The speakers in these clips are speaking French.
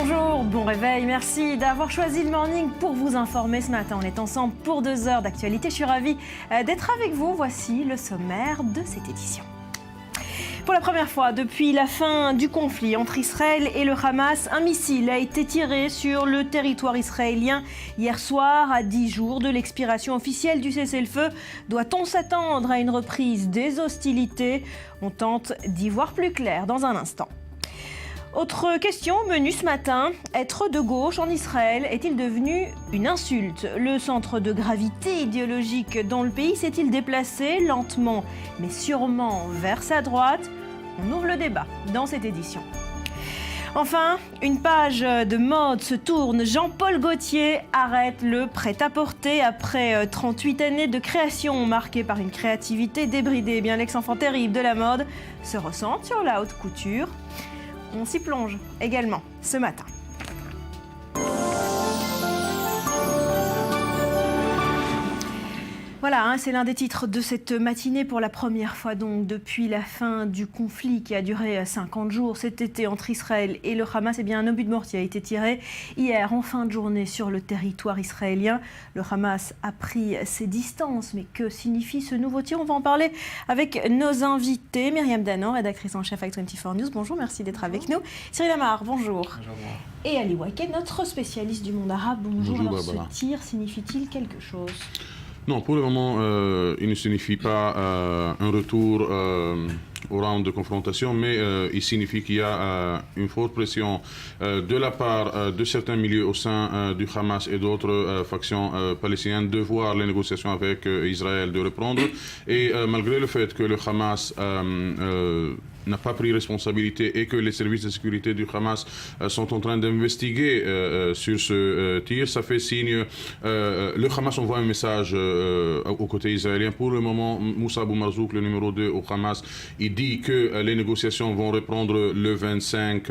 Bonjour, bon réveil, merci d'avoir choisi le Morning pour vous informer ce matin. On est ensemble pour 2 heures d'actualité. Je suis ravie d'être avec vous. Voici le sommaire de cette édition. Pour la première fois depuis la fin du conflit entre Israël et le Hamas, un missile a été tiré sur le territoire israélien hier soir, à 10 jours de l'expiration officielle du cessez-le-feu. Doit-on s'attendre à une reprise des hostilités? On tente d'y voir plus clair dans un instant. Autre question au menu ce matin, être de gauche en Israël est-il devenu une insulte? Le centre de gravité idéologique dans le pays s'est-il déplacé lentement mais sûrement vers sa droite? On ouvre le débat dans cette édition. Enfin, une page de mode se tourne. Jean-Paul Gaultier arrête le prêt-à-porter après 38 années de création marquées par une créativité débridée. Eh bien, l'ex-enfant terrible de la mode se ressent sur la haute couture. On s'y plonge également ce matin. Voilà, c'est l'un des titres de cette matinée pour la première fois donc depuis la fin du conflit qui a duré 50 jours cet été entre Israël et le Hamas. Eh bien, un obus de mortier a été tiré hier en fin de journée sur le territoire israélien. Le Hamas a pris ses distances, mais que signifie ce nouveau tir? On va en parler avec nos invités. Myriam Danan, rédactrice en chef avec 24 News. Bonjour, merci d'être avec nous. Cyril Amar, bonjour. Bonjour. Et Ali Waken, notre spécialiste du monde arabe. Bonjour. Bonjour, alors, Barbara. ce tir signifie-t-il quelque chose? Non, pour le moment, il ne signifie pas un retour au round de confrontation, mais il signifie qu'il y a une forte pression de la part de certains milieux au sein du Hamas et d'autres factions palestiniennes de voir les négociations avec Israël de reprendre. Et malgré le fait que le Hamas n'a pas pris responsabilité et que les services de sécurité du Hamas sont en train d'investiguer sur ce tir, ça fait signe. Le Hamas envoie un message au côté israélien. Pour le moment, Moussa Abou Marzouk, le numéro 2 au Hamas, il dit que les négociations vont reprendre le 25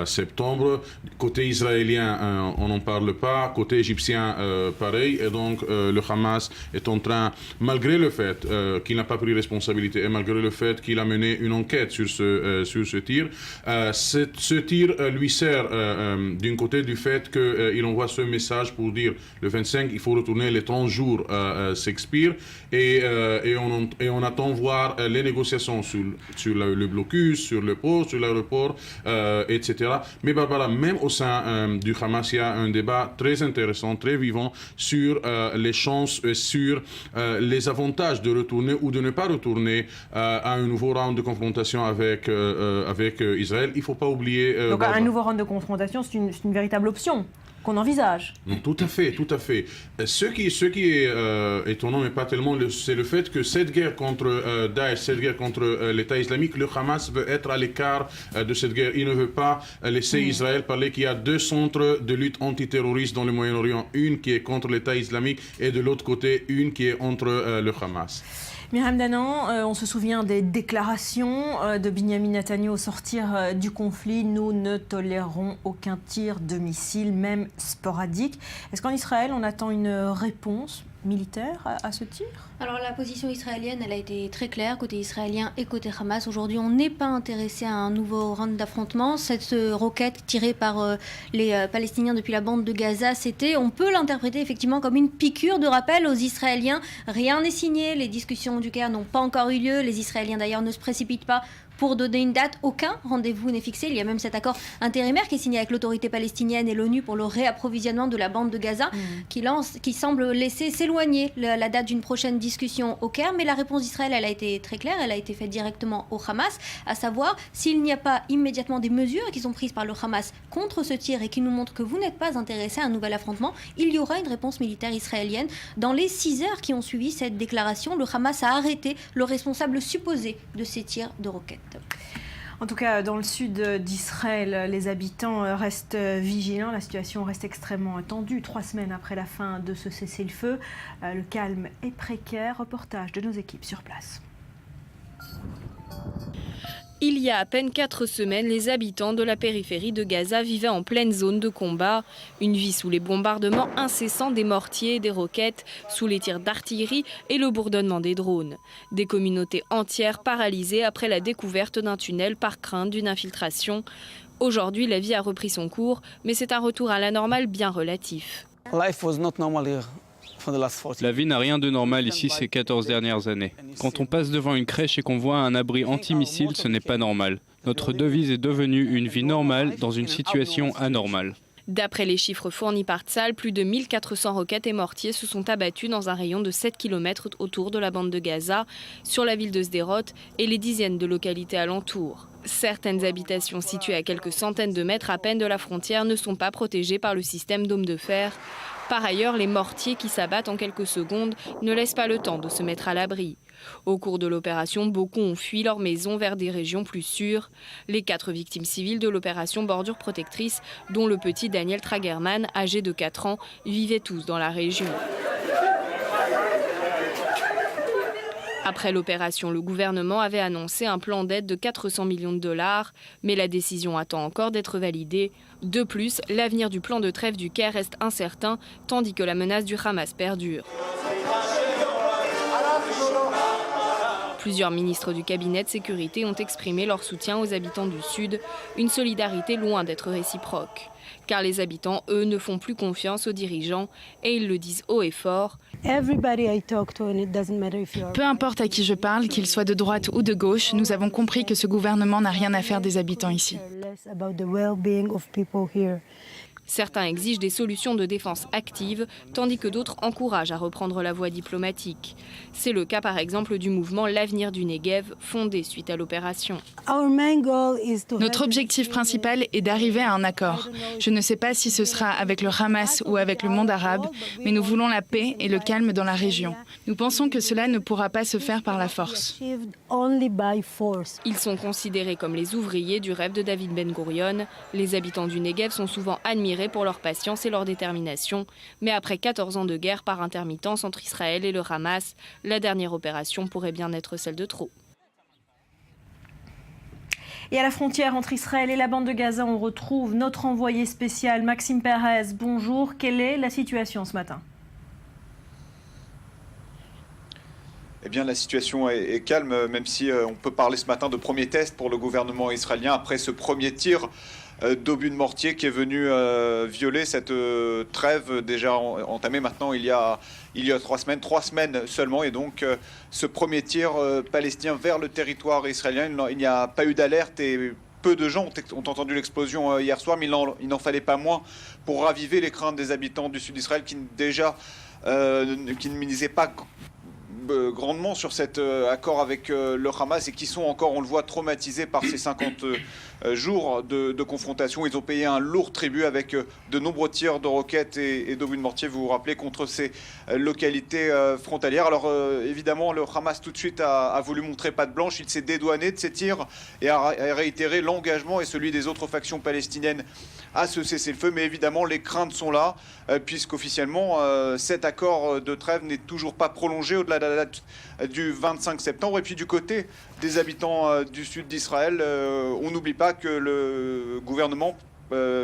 septembre. Côté israélien, on n'en parle pas. Côté égyptien, pareil. Et donc, le Hamas est en train, malgré le fait qu'il n'a pas pris responsabilité et malgré le fait qu'il a mené une enquête sur ce tir. Ce tir lui sert d'un côté du fait qu'il envoie ce message pour dire le 25, il faut retourner, les 30 jours s'expirent et on attend voir les négociations sur le blocus, sur le port, sur l'aéroport, etc. Mais Barbara, même au sein du Hamas, il y a un débat très intéressant, très vivant sur les chances, sur les avantages de retourner ou de ne pas retourner à un nouveau round de confrontation avec Israël. Il ne faut pas oublier... Donc Barbara. un nouveau round de confrontation, c'est une véritable option qu'on envisage. Non, tout à fait, tout à fait. Ce qui est étonnant, mais pas tellement, c'est le fait que cette guerre contre Daesh, cette guerre contre l'État islamique, le Hamas veut être à l'écart de cette guerre. Il ne veut pas laisser Israël parler qu'il y a 2 centres de lutte antiterroriste dans le Moyen-Orient. Une qui est contre l'État islamique et de l'autre côté, une qui est entre le Hamas. Myriam Danan, on se souvient des déclarations de Binyamin Netanyahou au sortir du conflit. Nous ne tolérerons aucun tir de missile, même sporadique. Est-ce qu'en Israël, on attend une réponse militaire à ce tir? Alors la position israélienne, elle a été très claire, côté israélien et côté Hamas. Aujourd'hui, on n'est pas intéressé à un nouveau round d'affrontement. Cette roquette tirée par les Palestiniens depuis la bande de Gaza, on peut l'interpréter effectivement comme une piqûre de rappel aux Israéliens. Rien n'est signé, les discussions du Caire n'ont pas encore eu lieu. Les Israéliens d'ailleurs ne se précipitent pas pour donner une date. Aucun rendez-vous n'est fixé. Il y a même cet accord intérimaire qui est signé avec l'autorité palestinienne et l'ONU pour le réapprovisionnement de la bande de Gaza qui semble laisser s'éloigner la date d'une prochaine discussion au Caire. Mais la réponse d'Israël, elle a été très claire. Elle a été faite directement au Hamas, à savoir s'il n'y a pas immédiatement des mesures qui sont prises par le Hamas contre ce tir et qui nous montrent que vous n'êtes pas intéressé à un nouvel affrontement, il y aura une réponse militaire israélienne. Dans les 6 heures qui ont suivi cette déclaration, le Hamas a arrêté le responsable supposé de ces tirs de roquettes. En tout cas, dans le sud d'Israël, les habitants restent vigilants. La situation reste extrêmement tendue 3 semaines après la fin de ce cessez-le-feu. Le calme est précaire. Reportage de nos équipes sur place. Il y a à peine 4 semaines, les habitants de la périphérie de Gaza vivaient en pleine zone de combat. Une vie sous les bombardements incessants des mortiers et des roquettes, sous les tirs d'artillerie et le bourdonnement des drones. Des communautés entières paralysées après la découverte d'un tunnel par crainte d'une infiltration. Aujourd'hui, la vie a repris son cours, mais c'est un retour à la normale bien relatif. La vie n'a rien de normal ici ces 14 dernières années. Quand on passe devant une crèche et qu'on voit un abri antimissile, ce n'est pas normal. Notre devise est devenue une vie normale dans une situation anormale. D'après les chiffres fournis par Tsahal, plus de 1400 roquettes et mortiers se sont abattus dans un rayon de 7 km autour de la bande de Gaza, sur la ville de Sderot et les dizaines de localités alentours. Certaines habitations situées à quelques centaines de mètres à peine de la frontière ne sont pas protégées par le système dôme de fer. Par ailleurs, les mortiers qui s'abattent en quelques secondes ne laissent pas le temps de se mettre à l'abri. Au cours de l'opération, beaucoup ont fui leur maison vers des régions plus sûres. Les 4 victimes civiles de l'opération Bordure Protectrice, dont le petit Daniel Tragerman, âgé de 4 ans, vivaient tous dans la région. Après l'opération, le gouvernement avait annoncé un plan d'aide de 400 millions de dollars, mais la décision attend encore d'être validée. De plus, l'avenir du plan de trêve du Caire reste incertain, tandis que la menace du Hamas perdure. Plusieurs ministres du cabinet de sécurité ont exprimé leur soutien aux habitants du Sud, une solidarité loin d'être réciproque. Car les habitants, eux, ne font plus confiance aux dirigeants et ils le disent haut et fort. Peu importe à qui je parle, qu'il soit de droite ou de gauche, nous avons compris que ce gouvernement n'a rien à faire des habitants ici. Certains exigent des solutions de défense actives, tandis que d'autres encouragent à reprendre la voie diplomatique. C'est le cas par exemple du mouvement L'Avenir du Negev, fondé suite à l'opération. Notre objectif principal est d'arriver à un accord. Je ne sais pas si ce sera avec le Hamas ou avec le monde arabe, mais nous voulons la paix et le calme dans la région. Nous pensons que cela ne pourra pas se faire par la force. Ils sont considérés comme les ouvriers du rêve de David Ben Gourion. Les habitants du Negev sont souvent admirés pour leur patience et leur détermination. Mais après 14 ans de guerre par intermittence entre Israël et le Hamas, la dernière opération pourrait bien être celle de trop. Et à la frontière entre Israël et la bande de Gaza, on retrouve notre envoyé spécial Maxime Perez. Bonjour, quelle est la situation ce matin ? Eh bien, la situation est calme, même si on peut parler ce matin de premier test pour le gouvernement israélien après ce premier tir d'obus de mortier qui est venu violer cette trêve déjà entamée maintenant il y a 3 semaines seulement. Et donc ce premier tir palestinien vers le territoire israélien, il n'y a pas eu d'alerte et peu de gens ont entendu l'explosion hier soir, mais il n'en fallait pas moins pour raviver les craintes des habitants du sud d'Israël qui ne misaient pas grandement sur cet accord avec le Hamas et qui sont encore, on le voit, traumatisés par ces 50 jours de confrontation. Ils ont payé un lourd tribut avec de nombreux tirs de roquettes et d'obus de mortier, vous vous rappelez, contre ces localités frontalières. Alors évidemment, le Hamas tout de suite a voulu montrer patte blanche. Il s'est dédouané de ces tirs et a réitéré l'engagement et celui des autres factions palestiniennes à ce cessez-le-feu. Mais évidemment, les craintes sont là, puisqu'officiellement, cet accord de trêve n'est toujours pas prolongé au-delà de la date du 25 septembre. Et puis du côté des habitants du sud d'Israël, on n'oublie pas que le gouvernement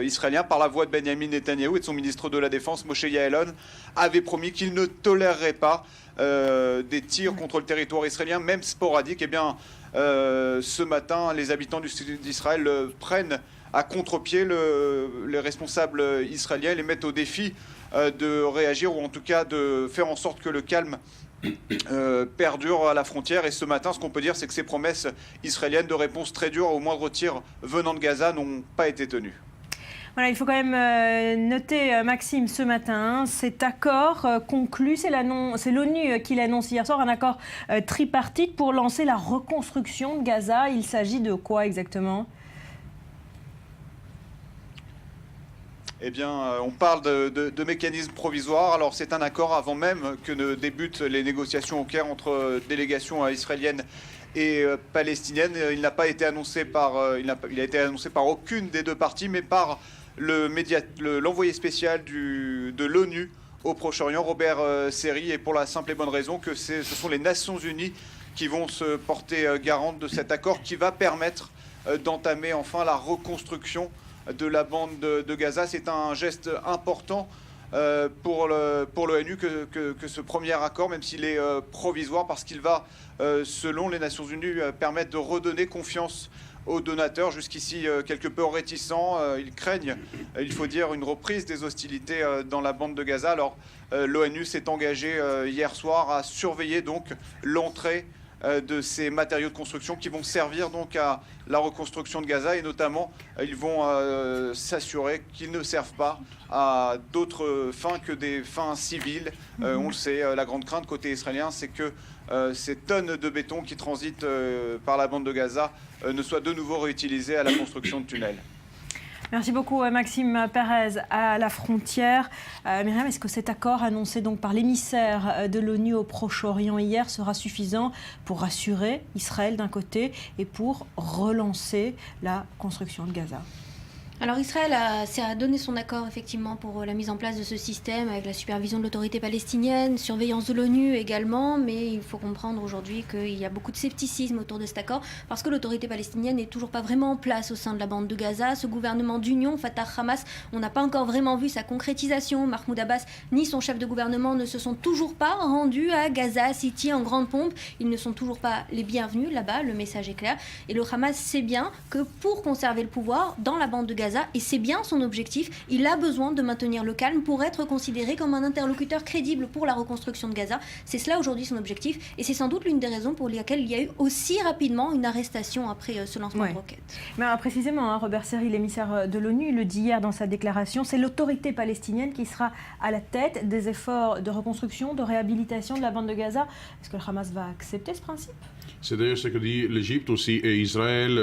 israélien, par la voix de Benjamin Netanyahou et de son ministre de la Défense, Moshe Ya'alon, avait promis qu'il ne tolérerait pas des tirs contre le territoire israélien, même sporadiques. Eh bien, ce matin, les habitants du sud d'Israël prennent à contre-pied les responsables israéliens, les mettent au défi de réagir, ou en tout cas de faire en sorte que le calme perdure à la frontière. Et ce matin, ce qu'on peut dire, c'est que ces promesses israéliennes de réponse très dure au moindre tir venant de Gaza n'ont pas été tenues. Voilà, il faut quand même noter, Maxime, ce matin, cet accord conclu, c'est l'ONU qui l'annonce hier soir, un accord tripartite pour lancer la reconstruction de Gaza. Il s'agit de quoi exactement ? Eh bien, on parle de mécanismes provisoires. Alors, c'est un accord avant même que ne débutent les négociations au Caire entre délégations israéliennes et palestiniennes. Il n'a pas été annoncé il a été annoncé par aucune des deux parties, mais par l'envoyé spécial de l'ONU au Proche-Orient, Robert Serri, et pour la simple et bonne raison que ce sont les Nations Unies qui vont se porter garantes de cet accord qui va permettre d'entamer enfin la reconstruction de la bande de Gaza. C'est un geste important pour l'ONU que ce premier accord, même s'il est provisoire, parce qu'il va, selon les Nations Unies, permettre de redonner confiance aux donateurs, jusqu'ici quelque peu réticents. Ils craignent, il faut dire, une reprise des hostilités dans la bande de Gaza. Alors l'ONU s'est engagée hier soir à surveiller donc l'entrée de ces matériaux de construction qui vont servir donc à la reconstruction de Gaza, et notamment ils vont s'assurer qu'ils ne servent pas à d'autres fins que des fins civiles. On le sait, la grande crainte côté israélien, c'est que ces tonnes de béton qui transitent par la bande de Gaza ne soient de nouveau réutilisées à la construction de tunnels. Merci beaucoup Maxime Perez à la frontière. Myriam, est-ce que cet accord annoncé donc par l'émissaire de l'ONU au Proche-Orient hier sera suffisant pour rassurer Israël d'un côté et pour relancer la construction de Gaza ? Alors Israël a donné son accord effectivement pour la mise en place de ce système avec la supervision de l'autorité palestinienne, surveillance de l'ONU également, mais il faut comprendre aujourd'hui qu'il y a beaucoup de scepticisme autour de cet accord parce que l'autorité palestinienne n'est toujours pas vraiment en place au sein de la bande de Gaza. Ce gouvernement d'union, Fatah-Hamas, on n'a pas encore vraiment vu sa concrétisation. Mahmoud Abbas ni son chef de gouvernement ne se sont toujours pas rendus à Gaza City en grande pompe. Ils ne sont toujours pas les bienvenus là-bas, le message est clair. Et le Hamas sait bien que pour conserver le pouvoir dans la bande de Gaza, et c'est bien son objectif, il a besoin de maintenir le calme pour être considéré comme un interlocuteur crédible pour la reconstruction de Gaza. C'est cela aujourd'hui son objectif, et c'est sans doute l'une des raisons pour lesquelles il y a eu aussi rapidement une arrestation après ce lancement de roquettes. Mais précisément, Robert Serry, l'émissaire de l'ONU, le dit hier dans sa déclaration, c'est l'autorité palestinienne qui sera à la tête des efforts de reconstruction, de réhabilitation de la bande de Gaza. Est-ce que le Hamas va accepter ce principe ? C'est d'ailleurs ce que dit l'Égypte aussi et Israël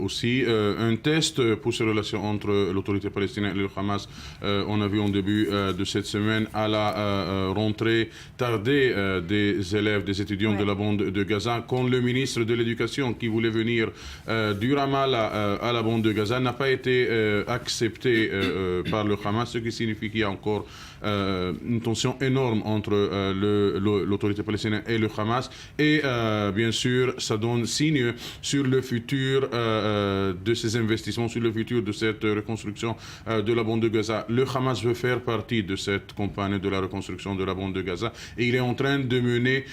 aussi. Un test pour ces relations entre l'autorité palestinienne et le Hamas, on a vu en début de cette semaine à la rentrée tardée des élèves, des étudiants de la bande de Gaza, quand le ministre de l'Éducation qui voulait venir du Ramallah à la bande de Gaza n'a pas été accepté par le Hamas, ce qui signifie qu'il y a encore une tension énorme entre l'autorité palestinienne et le Hamas. Et bien sûr, ça donne signe sur le futur de ces investissements, sur le futur de cette reconstruction de la bande de Gaza. Le Hamas veut faire partie de cette campagne de la reconstruction de la bande de Gaza et il est en train de mener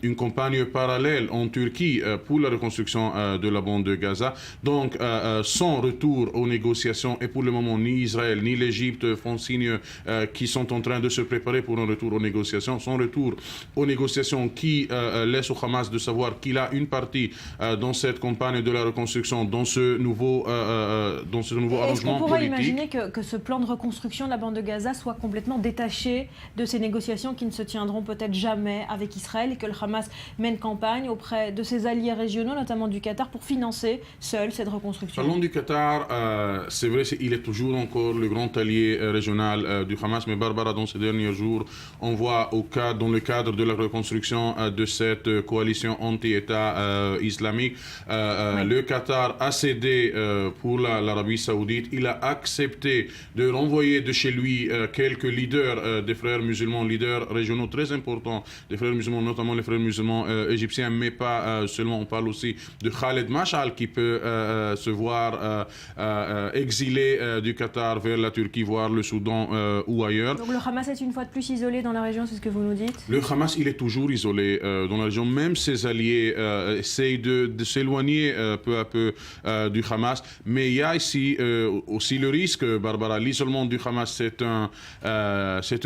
une campagne parallèle en Turquie pour la reconstruction de la bande de Gaza. Donc, sans retour aux négociations, et pour le moment, ni Israël ni l'Égypte font signe qui sont en train de se préparer pour un retour aux négociations, sans retour aux négociations qui laisse au Hamas de savoir qu'il a une partie dans cette campagne de la reconstruction, dans ce nouveau arrangement politique. Est-ce qu'on pourrait imaginer que ce plan de reconstruction de la bande de Gaza soit complètement détaché de ces négociations qui ne se tiendront peut-être jamais avec Israël et que le Hamas mène campagne auprès de ses alliés régionaux, notamment du Qatar, pour financer seul cette reconstruction? Parlons du Qatar, c'est vrai, il est toujours encore le grand allié régional du Hamas, mais Barbara, dans ces derniers jours, on voit dans le cadre de la reconstruction de cette coalition anti-État islamique, le Qatar a cédé pour l'Arabie Saoudite. Il a accepté de renvoyer de chez lui quelques leaders des frères musulmans, leaders régionaux très importants des frères musulmans, notamment les frères musulmans égyptiens, mais pas seulement. On parle aussi de Khaled Mashal qui peut se voir exilé du Qatar vers la Turquie, voire le Soudan ou ailleurs. Donc le Hamas est une fois de plus isolé dans la région, c'est ce que vous nous dites? Le Hamas, il est toujours isolé dans la région. Même ses alliés essayent de s'éloigner peu à peu du Hamas. Mais il y a ici aussi le risque, Barbara. L'isolement du Hamas, c'est un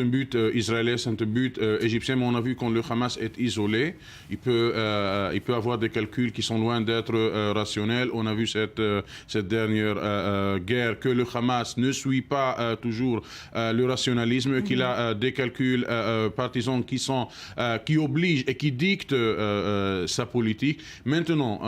but israélien, c'est un but égyptien. Mais on a vu quand le Hamas est isolé, il peut avoir des calculs qui sont loin d'être rationnels. On a vu cette dernière guerre que le Hamas ne suit pas toujours le rationalisme, qu'il a des calculs partisans qui obligent et qui dictent sa politique. Maintenant,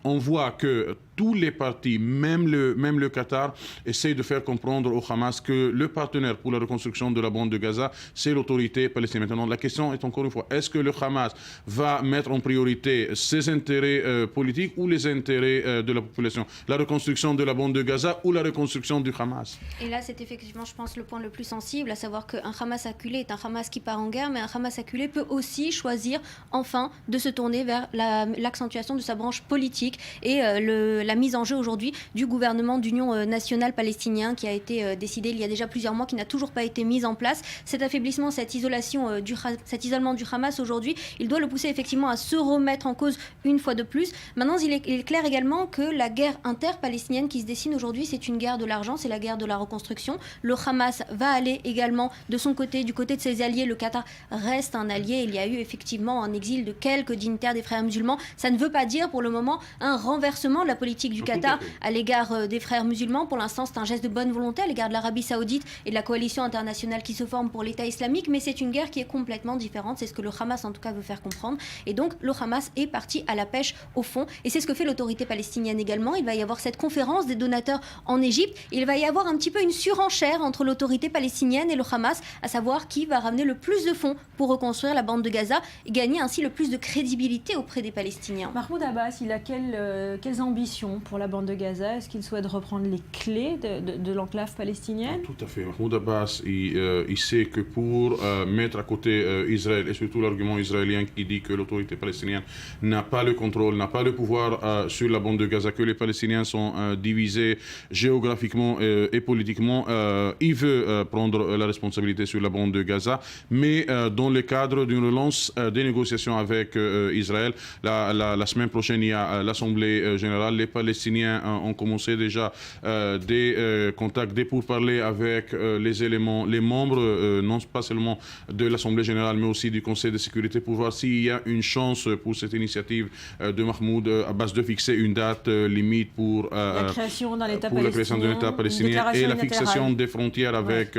on voit que tous les partis, même le Qatar, essayent de faire comprendre au Hamas que le partenaire pour la reconstruction de la bande de Gaza, c'est l'autorité palestinienne. Maintenant, la question est encore une fois, est-ce que le Hamas va mettre en priorité ses intérêts politiques ou les intérêts de la population? La reconstruction de la bande de Gaza ou la reconstruction du Hamas? Et là, c'est effectivement, je pense, le point le plus sensible, à savoir qu'un Hamas acculé est un Hamas qui part en guerre, mais un Hamas acculé peut aussi choisir, enfin, de se tourner vers l'accentuation de sa branche politique. Et la mise en jeu aujourd'hui du gouvernement d'union nationale palestinien qui a été décidé il y a déjà plusieurs mois, qui n'a toujours pas été mis en place. Cet affaiblissement, cet isolement du Hamas aujourd'hui, il doit le pousser effectivement à se remettre en cause une fois de plus. Maintenant, il est clair également que la guerre inter-palestinienne qui se dessine aujourd'hui, c'est une guerre de l'argent, c'est la guerre de la reconstruction. Le Hamas va aller également de son côté, du côté de ses alliés. Le Qatar reste un allié. Il y a eu effectivement un exil de quelques dignitaires des frères musulmans. Ça ne veut pas dire pour le moment un renversement de la politique du Qatar à l'égard des frères musulmans. Pour l'instant, c'est un geste de bonne volonté à l'égard de l'Arabie Saoudite et de la coalition internationale qui se forme pour l'État islamique, mais c'est une guerre qui est complètement différente. C'est ce que le Hamas en tout cas veut faire comprendre. Et donc le Hamas est parti à la pêche au fond. Et c'est ce que fait l'autorité palestinienne également. Il va y avoir cette conférence des donateurs en Égypte. Il va y avoir un petit peu une surenchère entre l'autorité palestinienne et le Hamas, à savoir qui va ramener le plus de fonds pour reconstruire la bande de Gaza et gagner ainsi le plus de crédibilité auprès des Palestiniens. Mahmoud Abbas, il a quelles ambitions pour la bande de Gaza? Est-ce qu'il souhaite reprendre les clés de l'enclave palestinienne? Tout à fait. Mahmoud Abbas, il sait que pour mettre à côté Israël, et surtout l'argument israélien qui dit que l'autorité palestinienne n'a pas le contrôle, n'a pas le pouvoir sur la bande de Gaza, que les Palestiniens sont divisés géographiquement et politiquement, il veut prendre la responsabilité sur la bande de Gaza, mais dans le cadre d'une relance des négociations avec Israël. La semaine prochaine, il y a l'Assemblée générale. Les Palestiniens ont commencé déjà des contacts, des pourparlers avec les membres, non pas seulement de l'Assemblée générale, mais aussi du Conseil de sécurité, pour voir s'il y a une chance pour cette initiative de Mahmoud Abbas de fixer une date limite pour la création d'un État palestinien et la fixation des frontières avec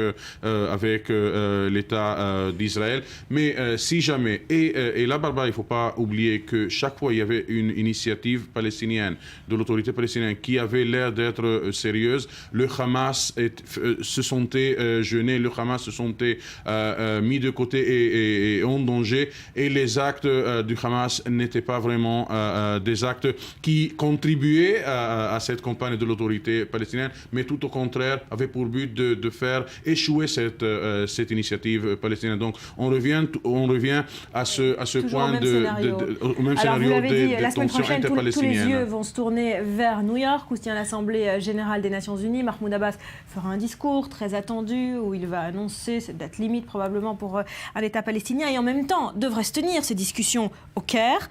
l'État d'Israël. Mais si jamais, et là, Barbara, il ne faut pas oublier que chaque fois il y avait une initiative palestinienne, de l'autorité palestinienne, qui avait l'air d'être sérieuse, le Hamas se sentait gêné, le Hamas se sentait mis de côté et en danger, et les actes du Hamas n'étaient pas vraiment des actes qui contribuaient à cette campagne de l'autorité palestinienne, mais tout au contraire avaient pour but de faire échouer cette initiative palestinienne. Donc on revient à ce point au même scénario des tensions interpalestiniennes. Tous les yeux vont se tourner vers New York, où se tient l'Assemblée générale des Nations Unies. Mahmoud Abbas fera un discours très attendu où il va annoncer cette date limite probablement pour un État palestinien, et en même temps devraient se tenir ces discussions au Caire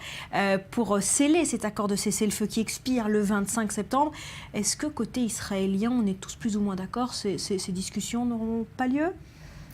pour sceller cet accord de cessez-le-feu qui expire le 25 septembre. Est-ce que côté israélien, on est tous plus ou moins d'accord, ces discussions n'auront pas lieu?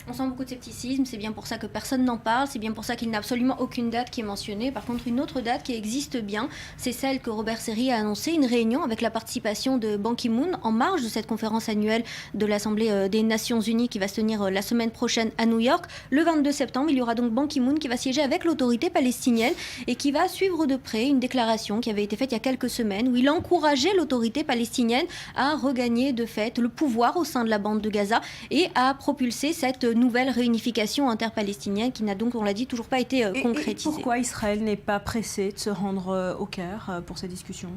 On sent beaucoup de scepticisme, c'est bien pour ça que personne n'en parle, c'est bien pour ça qu'il n'y a absolument aucune date qui est mentionnée. Par contre, une autre date qui existe bien, c'est celle que Robert Serry a annoncée, une réunion avec la participation de Ban Ki-moon en marge de cette conférence annuelle de l'Assemblée des Nations Unies qui va se tenir la semaine prochaine à New York. Le 22 septembre, il y aura donc Ban Ki-moon qui va siéger avec l'autorité palestinienne et qui va suivre de près une déclaration qui avait été faite il y a quelques semaines où il encourageait l'autorité palestinienne à regagner de fait le pouvoir au sein de la bande de Gaza et à propulser cette nouvelle réunification interpalestinienne qui n'a donc, on l'a dit, toujours pas été concrétisée. Et pourquoi Israël n'est pas pressé de se rendre au Caire pour ces discussions ?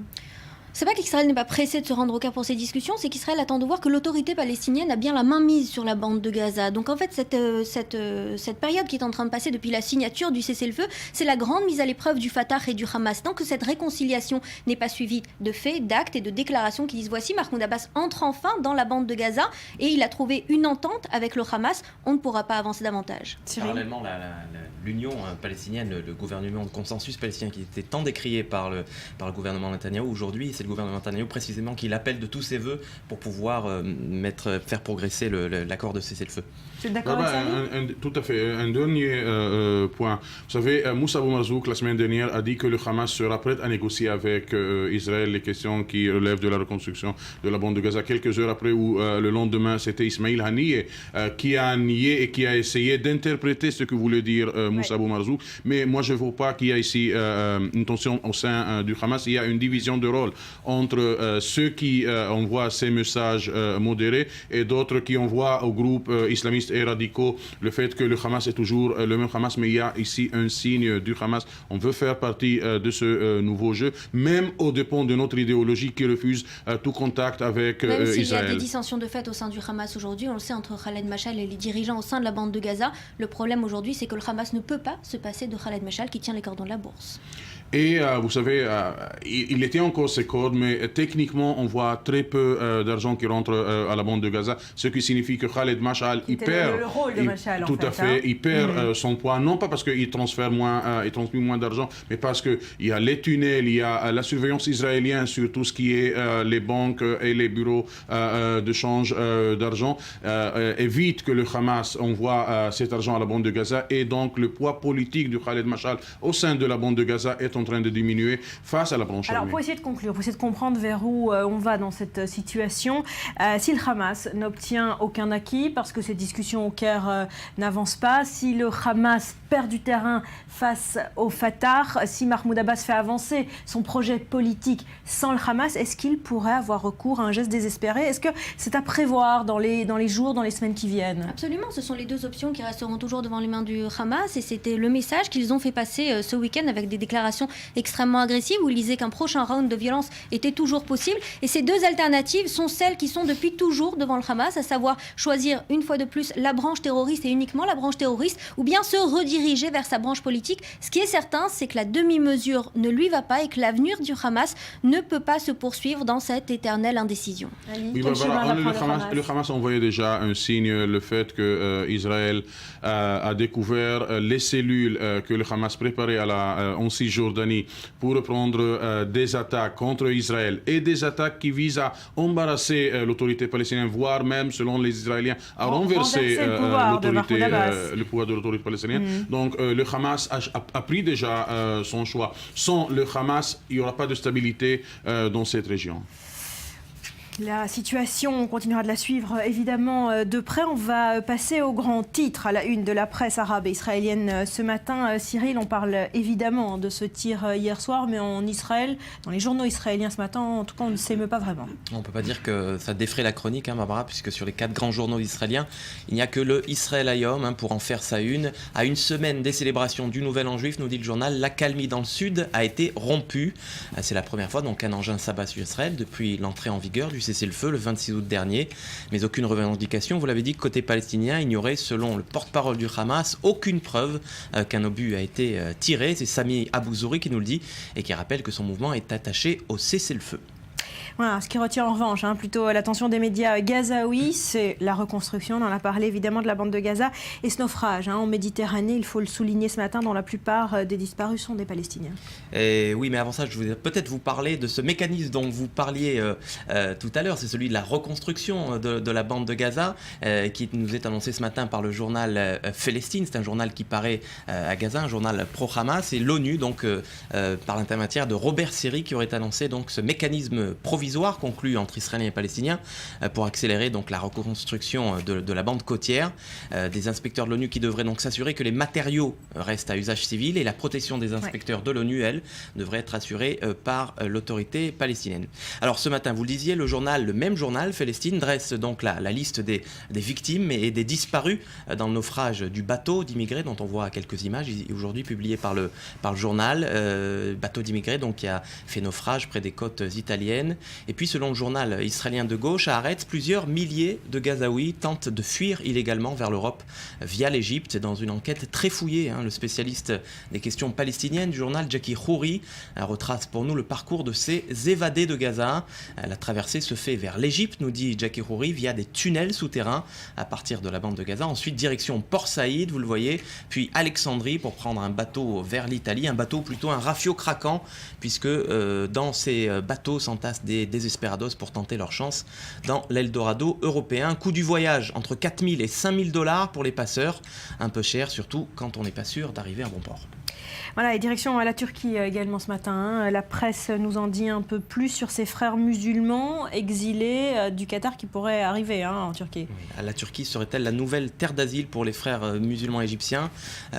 C'est pas qu'Israël n'est pas pressé de se rendre au Caire pour ces discussions, c'est qu'Israël attend de voir que l'autorité palestinienne a bien la main mise sur la bande de Gaza. Donc en fait, cette période qui est en train de passer depuis la signature du cessez-le-feu, c'est la grande mise à l'épreuve du Fatah et du Hamas. Tant que cette réconciliation n'est pas suivie de faits, d'actes et de déclarations qui disent voici, Mahmoud Abbas entre enfin dans la bande de Gaza et il a trouvé une entente avec le Hamas, on ne pourra pas avancer davantage. Parallèlement, l'union palestinienne, le gouvernement de consensus palestinien qui était tant décrié par le gouvernement Netanyahou, aujourd'hui, c'est le gouvernement Netanyahou précisément qui l'appelle de tous ses voeux pour pouvoir faire progresser l'accord de cessez-le-feu. Tu es d'accord avec ça? Tout à fait. Un dernier point. Vous savez, Moussa Abou Marzouk, la semaine dernière, a dit que le Hamas sera prêt à négocier avec Israël les questions qui relèvent de la reconstruction de la bande de Gaza. Quelques heures après, où le lendemain, c'était Ismail Haniyeh qui a nié et qui a essayé d'interpréter ce que voulait dire Moussa Abou Marzouk. Mais moi, je ne vois pas qu'il y a ici une tension au sein du Hamas. Il y a une division de rôle entre ceux qui envoient ces messages modérés et d'autres qui envoient aux groupes islamistes et radicaux le fait que le Hamas est toujours le même Hamas, mais il y a ici un signe du Hamas. On veut faire partie de ce nouveau jeu, même aux dépens de notre idéologie qui refuse tout contact avec Israël. Même s'il y a des dissensions de fait au sein du Hamas aujourd'hui, on le sait, entre Khaled Mashal et les dirigeants au sein de la bande de Gaza, le problème aujourd'hui, c'est que le Hamas ne peut pas se passer de Khaled Mashal qui tient les cordons de la bourse. Et vous savez, il était encore ces codes, mais techniquement, on voit très peu d'argent qui rentre à la bande de Gaza, ce qui signifie que Khaled Mash'al, il perd le rôle de Mash'al, tout à fait, il perd son poids, non pas parce qu'il transfère il transmet moins d'argent, mais parce qu'il y a les tunnels, il y a la surveillance israélienne sur tout ce qui est les banques et les bureaux de change d'argent, évite que le Hamas envoie cet argent à la bande de Gaza, et donc le poids politique du Khaled Mash'al au sein de la bande de Gaza est en train de diminuer face à la branche armée. Alors pour essayer de conclure, pour essayer de comprendre vers où on va dans cette situation, si le Hamas n'obtient aucun acquis parce que ces discussions au Caire n'avancent pas, si le Hamas perd du terrain face au Fatah, si Mahmoud Abbas fait avancer son projet politique sans le Hamas, est-ce qu'il pourrait avoir recours à un geste désespéré? Est-ce que c'est à prévoir dans les jours, dans les semaines qui viennent? Absolument, ce sont les deux options qui resteront toujours devant les mains du Hamas, et c'était le message qu'ils ont fait passer ce week-end avec des déclarations extrêmement agressives où ils disaient qu'un prochain round de violence était toujours possible. Et ces deux alternatives sont celles qui sont depuis toujours devant le Hamas, à savoir choisir une fois de plus la branche terroriste et uniquement la branche terroriste, ou bien se rediriger vers sa branche politique. Ce qui est certain, c'est que la demi-mesure ne lui va pas et que l'avenir du Hamas ne peut pas se poursuivre dans cette éternelle indécision. Oui, voilà, le Hamas envoyait déjà un signe, le fait que Israël a découvert les cellules que le Hamas préparait en Cisjordanie pour reprendre des attaques contre Israël, et des attaques qui visent à embarrasser l'autorité palestinienne, voire même, selon les Israéliens, à renverser le pouvoir de l'autorité palestinienne. Donc le Hamas a pris déjà son choix. Sans le Hamas, il n'y aura pas de stabilité dans cette région. La situation, on continuera de la suivre évidemment de près. On va passer au grand titre à la une de la presse arabe et israélienne ce matin. Cyril, on parle évidemment de ce tir hier soir, mais en Israël, dans les journaux israéliens ce matin, en tout cas, on ne s'émeut pas vraiment. On ne peut pas dire que ça défraie la chronique, Barbara, puisque sur les 4 grands journaux israéliens, il n'y a que le Israël Hayom pour en faire sa une. À une semaine des célébrations du Nouvel An juif, nous dit le journal, l'accalmie dans le sud a été rompue. C'est la première fois donc qu'un engin s'abat sur Israël depuis l'entrée en vigueur du cessez-le-feu le 26 août dernier, mais aucune revendication. Vous l'avez dit, côté palestinien, il n'y aurait, selon le porte-parole du Hamas, aucune preuve qu'un obus a été tiré. C'est Sami Abou Zouri qui nous le dit et qui rappelle que son mouvement est attaché au cessez-le-feu. Voilà, ce qui retient en revanche plutôt l'attention des médias gazaouis, c'est la reconstruction. On en a parlé évidemment de la bande de Gaza et ce naufrage en Méditerranée, il faut le souligner ce matin, dont la plupart des disparus sont des Palestiniens. Et oui, mais avant ça, je voulais peut-être vous parler de ce mécanisme dont vous parliez tout à l'heure, c'est celui de la reconstruction de la bande de Gaza, qui nous est annoncé ce matin par le journal Palestine. C'est un journal qui paraît à Gaza, un journal pro-Hamas, et l'ONU, donc par l'intermédiaire de Robert Seri, qui aurait annoncé donc ce mécanisme provisoire conclu entre Israéliens et Palestiniens pour accélérer donc la reconstruction de la bande côtière. Des inspecteurs de l'ONU qui devraient donc s'assurer que les matériaux restent à usage civil, et la protection des inspecteurs de l'ONU, elle, devrait être assurée par l'autorité palestinienne. Alors ce matin, vous le disiez, le même journal, Palestine, dresse donc la liste des victimes et des disparus dans le naufrage du bateau d'immigrés dont on voit quelques images aujourd'hui publiées par le journal. Bateau d'immigrés donc qui a fait naufrage près des côtes italiennes. Et puis, selon le journal israélien de gauche, Haaretz, plusieurs milliers de Gazaouis tentent de fuir illégalement vers l'Europe via l'Égypte dans une enquête très fouillée. Le spécialiste des questions palestiniennes du journal, Jackie Khouri, retrace pour nous le parcours de ces évadés de Gaza. La traversée se fait vers l'Égypte, nous dit Jackie Khouri, via des tunnels souterrains à partir de la bande de Gaza. Ensuite, direction Port Saïd, vous le voyez, puis Alexandrie pour prendre un bateau vers l'Italie, un bateau plutôt un rafio craquant, puisque dans ces bateaux s'entassent des désesperados pour tenter leur chance dans l'Eldorado européen. Coût du voyage entre 4 000 et 5 000 $ pour les passeurs, un peu cher surtout quand on n'est pas sûr d'arriver à bon port. Voilà, et direction à la Turquie également ce matin. La presse nous en dit un peu plus sur ces frères musulmans exilés du Qatar qui pourraient arriver en Turquie. La Turquie serait-elle la nouvelle terre d'asile pour les frères musulmans égyptiens ?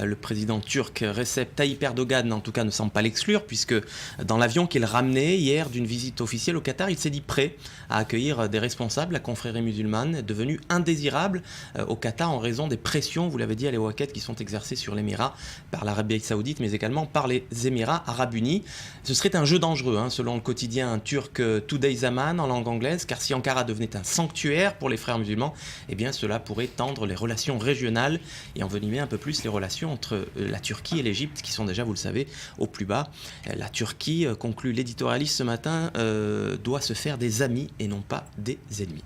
Le président turc Recep Tayyip Erdogan, en tout cas, ne semble pas l'exclure, puisque dans l'avion qu'il ramenait hier d'une visite officielle au Qatar, il s'est dit prêt à accueillir des responsables. La confrérie musulmane est devenue indésirable au Qatar en raison des pressions, vous l'avez dit, à l'Ewaket, qui sont exercées sur l'Émirat par l'Arabie Saoudite Égypte, mais également par les Émirats arabes unis. Ce serait un jeu dangereux, selon le quotidien turc Today Zaman en langue anglaise, car si Ankara devenait un sanctuaire pour les frères musulmans, eh bien cela pourrait tendre les relations régionales et envenimer un peu plus les relations entre la Turquie et l'Égypte, qui sont déjà, vous le savez, au plus bas. La Turquie, conclut l'éditorialiste ce matin, doit se faire des amis et non pas des ennemis.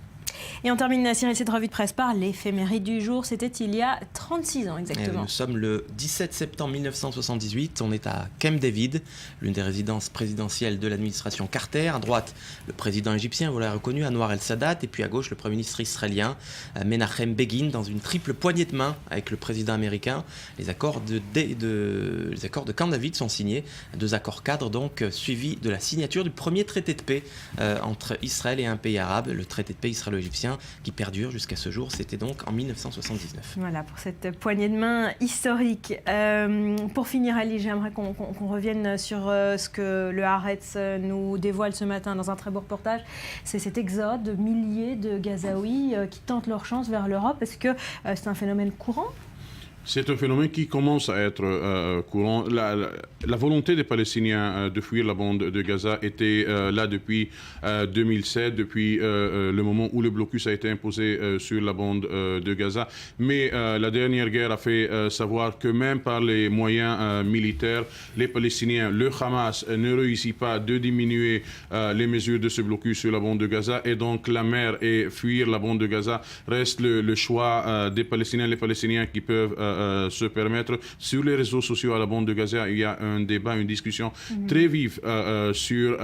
Et on termine, Cyril, cette revue de presse par l'éphéméride du jour. C'était il y a 36 ans exactement. Nous sommes le 17 septembre 1978. On est à Camp David, l'une des résidences présidentielles de l'administration Carter. À droite, le président égyptien, vous l'avez reconnu, Anwar el-Sadat. Et puis à gauche, le premier ministre israélien, Menachem Begin, dans une triple poignée de main avec le président américain. Les accords de Camp David sont signés. 2 accords cadres, donc, suivis de la signature du premier traité de paix entre Israël et un pays arabe, le traité de paix israélo-égyptien, qui perdure jusqu'à ce jour. C'était donc en 1979. Voilà pour cette poignée de main historique. Pour finir, Ali, j'aimerais qu'on revienne sur ce que le Haaretz nous dévoile ce matin dans un très beau reportage. C'est cet exode de milliers de Gazaouis qui tentent leur chance vers l'Europe. Est-ce que c'est un phénomène courant ? C'est un phénomène qui commence à être courant. La volonté des Palestiniens de fuir la bande de Gaza était là depuis 2007, depuis le moment où le blocus a été imposé sur la bande de Gaza. Mais la dernière guerre a fait savoir que même par les moyens militaires, les Palestiniens, le Hamas ne réussit pas de diminuer les mesures de ce blocus sur la bande de Gaza. Et donc la mer et fuir la bande de Gaza reste le choix des Palestiniens, les Palestiniens qui peuvent se permettre. Sur les réseaux sociaux à la bande de Gaza, il y a un débat, une discussion très vive sur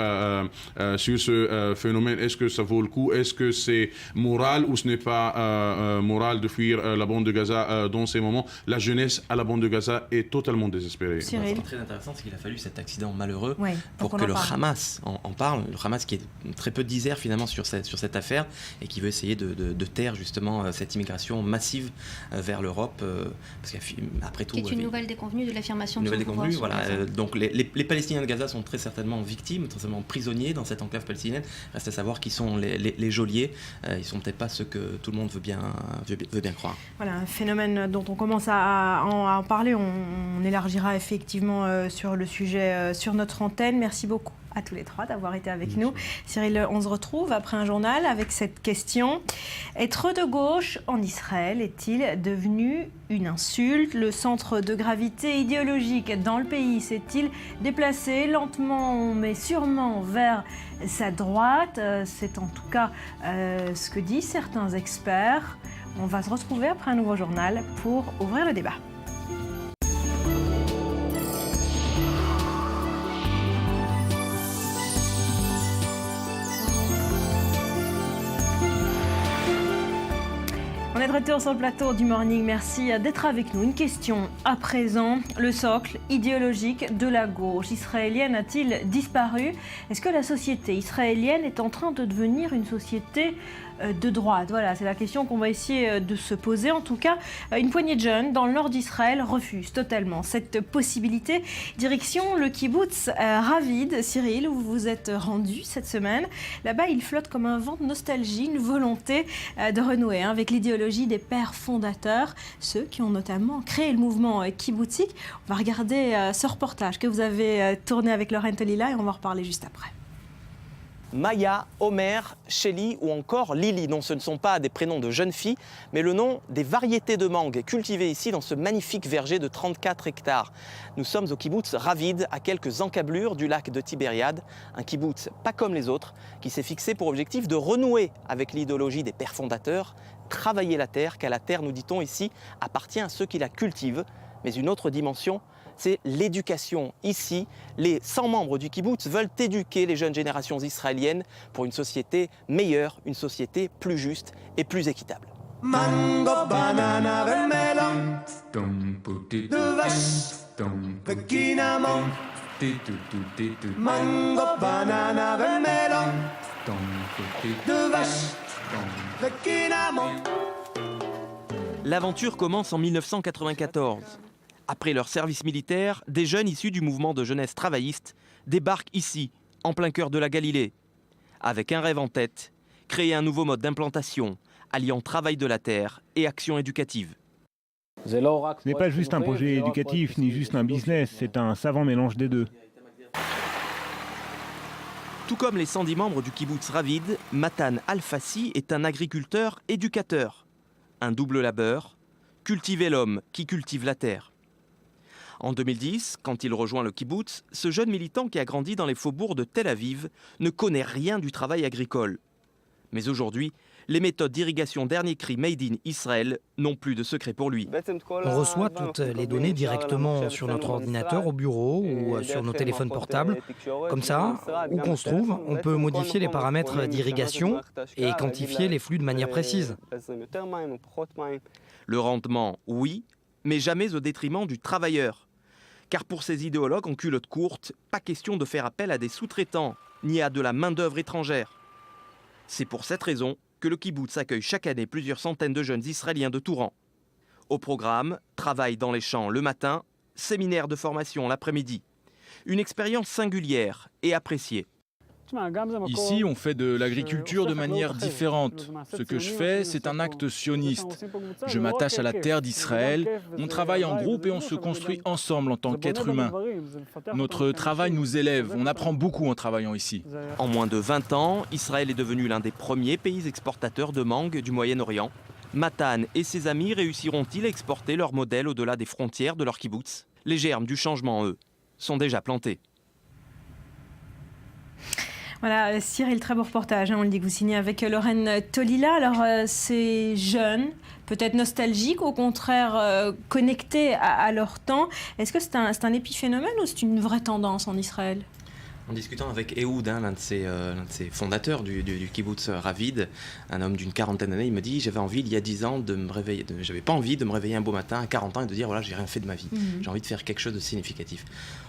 ce phénomène. Est-ce que ça vaut le coup? Est-ce que c'est moral ou ce n'est pas moral de fuir la bande de Gaza dans ces moments? La jeunesse à la bande de Gaza est totalement désespérée. Ce qui est très intéressant, c'est qu'il a fallu cet accident malheureux pour que le Hamas en parle. Le Hamas qui est très peu disert finalement sur cette affaire et qui veut essayer de taire justement cette immigration massive vers l'Europe. Parce qu'après tout, qui est une nouvelle déconvenue de l'affirmation de son pouvoir. Voilà. Donc les Palestiniens de Gaza sont très certainement victimes, très certainement prisonniers dans cette enclave palestinienne. Reste à savoir qui sont les geôliers. Ils ne sont peut-être pas ceux que tout le monde veut bien croire. Voilà, un phénomène dont on commence à en parler. On élargira effectivement sur le sujet sur notre antenne. Merci beaucoup à tous les trois d'avoir été avec nous. Cyril, on se retrouve après un journal avec cette question. Être de gauche en Israël est-il devenu une insulte? Le centre de gravité idéologique dans le pays s'est-il déplacé lentement mais sûrement vers sa droite? C'est en tout cas ce que disent certains experts. On va se retrouver après un nouveau journal pour ouvrir le débat. On est de retour sur le plateau du Morning. Merci d'être avec nous. Une question à présent. Le socle idéologique de la gauche israélienne a-t-il disparu? Est-ce que la société israélienne est en train de devenir une société de droite? Voilà, c'est la question qu'on va essayer de se poser. En tout cas, une poignée de jeunes dans le nord d'Israël refusent totalement cette possibilité. Direction le kibbutz Ravid, Cyril, où vous vous êtes rendu cette semaine. Là-bas, il flotte comme un vent de nostalgie, une volonté de renouer avec l'idéologie des pères fondateurs, ceux qui ont notamment créé le mouvement kibbutzik. On va regarder ce reportage que vous avez tourné avec Lorraine Tolila et on va en reparler juste après. Maya, Omer, Shelly ou encore Lily. Non, ce ne sont pas des prénoms de jeunes filles, mais le nom des variétés de mangue cultivées ici dans ce magnifique verger de 34 hectares. Nous sommes au kibbutz Ravid, à quelques encablures du lac de Tibériade. Un kibbutz pas comme les autres, qui s'est fixé pour objectif de renouer avec l'idéologie des pères fondateurs, travailler la terre, car la terre, nous dit-on ici, appartient à ceux qui la cultivent. Mais une autre dimension, c'est l'éducation. Ici, les 100 membres du kibbutz veulent éduquer les jeunes générations israéliennes pour une société meilleure, une société plus juste et plus équitable. Mango, banana, melon, de vache, pekinamon. Mango, banana, melon, de vache, pekinamon. L'aventure commence en 1994. Après leur service militaire, des jeunes issus du mouvement de jeunesse travailliste débarquent ici, en plein cœur de la Galilée. Avec un rêve en tête, créer un nouveau mode d'implantation, alliant travail de la terre et action éducative. Ce n'est pas juste un projet éducatif ni juste un business, c'est un savant mélange des deux. Tout comme les 110 membres du kibbutz Ravid, Matan Alfassi est un agriculteur éducateur. Un double labeur, cultiver l'homme qui cultive la terre. En 2010, quand il rejoint le kibbutz, ce jeune militant qui a grandi dans les faubourgs de Tel Aviv ne connaît rien du travail agricole. Mais aujourd'hui, les méthodes d'irrigation dernier cri made in Israël n'ont plus de secret pour lui. On reçoit toutes les données directement sur notre ordinateur au bureau ou sur nos téléphones portables. Comme ça, où qu'on se trouve, on peut modifier les paramètres d'irrigation et quantifier les flux de manière précise. Le rendement, oui, mais jamais au détriment du travailleur. Car pour ces idéologues en culotte courte, pas question de faire appel à des sous-traitants, ni à de la main-d'œuvre étrangère. C'est pour cette raison que le kibbutz accueille chaque année plusieurs centaines de jeunes Israéliens de tout rang. Au programme, travail dans les champs le matin, séminaire de formation l'après-midi. Une expérience singulière et appréciée. Ici, on fait de l'agriculture de manière différente. Ce que je fais, c'est un acte sioniste. Je m'attache à la terre d'Israël, on travaille en groupe et on se construit ensemble en tant qu'être humain. Notre travail nous élève, on apprend beaucoup en travaillant ici. En moins de 20 ans, Israël est devenu l'un des premiers pays exportateurs de mangue du Moyen-Orient. Matan et ses amis réussiront-ils à exporter leur modèle au-delà des frontières de leur kibbutz? Les germes du changement, eux, sont déjà plantés. Voilà, Cyril, très beau reportage, on le dit que vous signez avec Lorraine Tolila. Alors, c'est jeune, peut-être nostalgique, au contraire connecté à leur temps. Est-ce que c'est un épiphénomène ou c'est une vraie tendance en Israël ? En discutant avec Ehud, l'un de ses fondateurs du kibbutz Ravid, un homme d'une quarantaine d'années, il me dit: j'avais envie il y a 10 ans de me réveiller, j'avais pas envie de me réveiller un beau matin à 40 ans et de dire voilà, j'ai rien fait de ma vie, j'ai envie de faire quelque chose de significatif.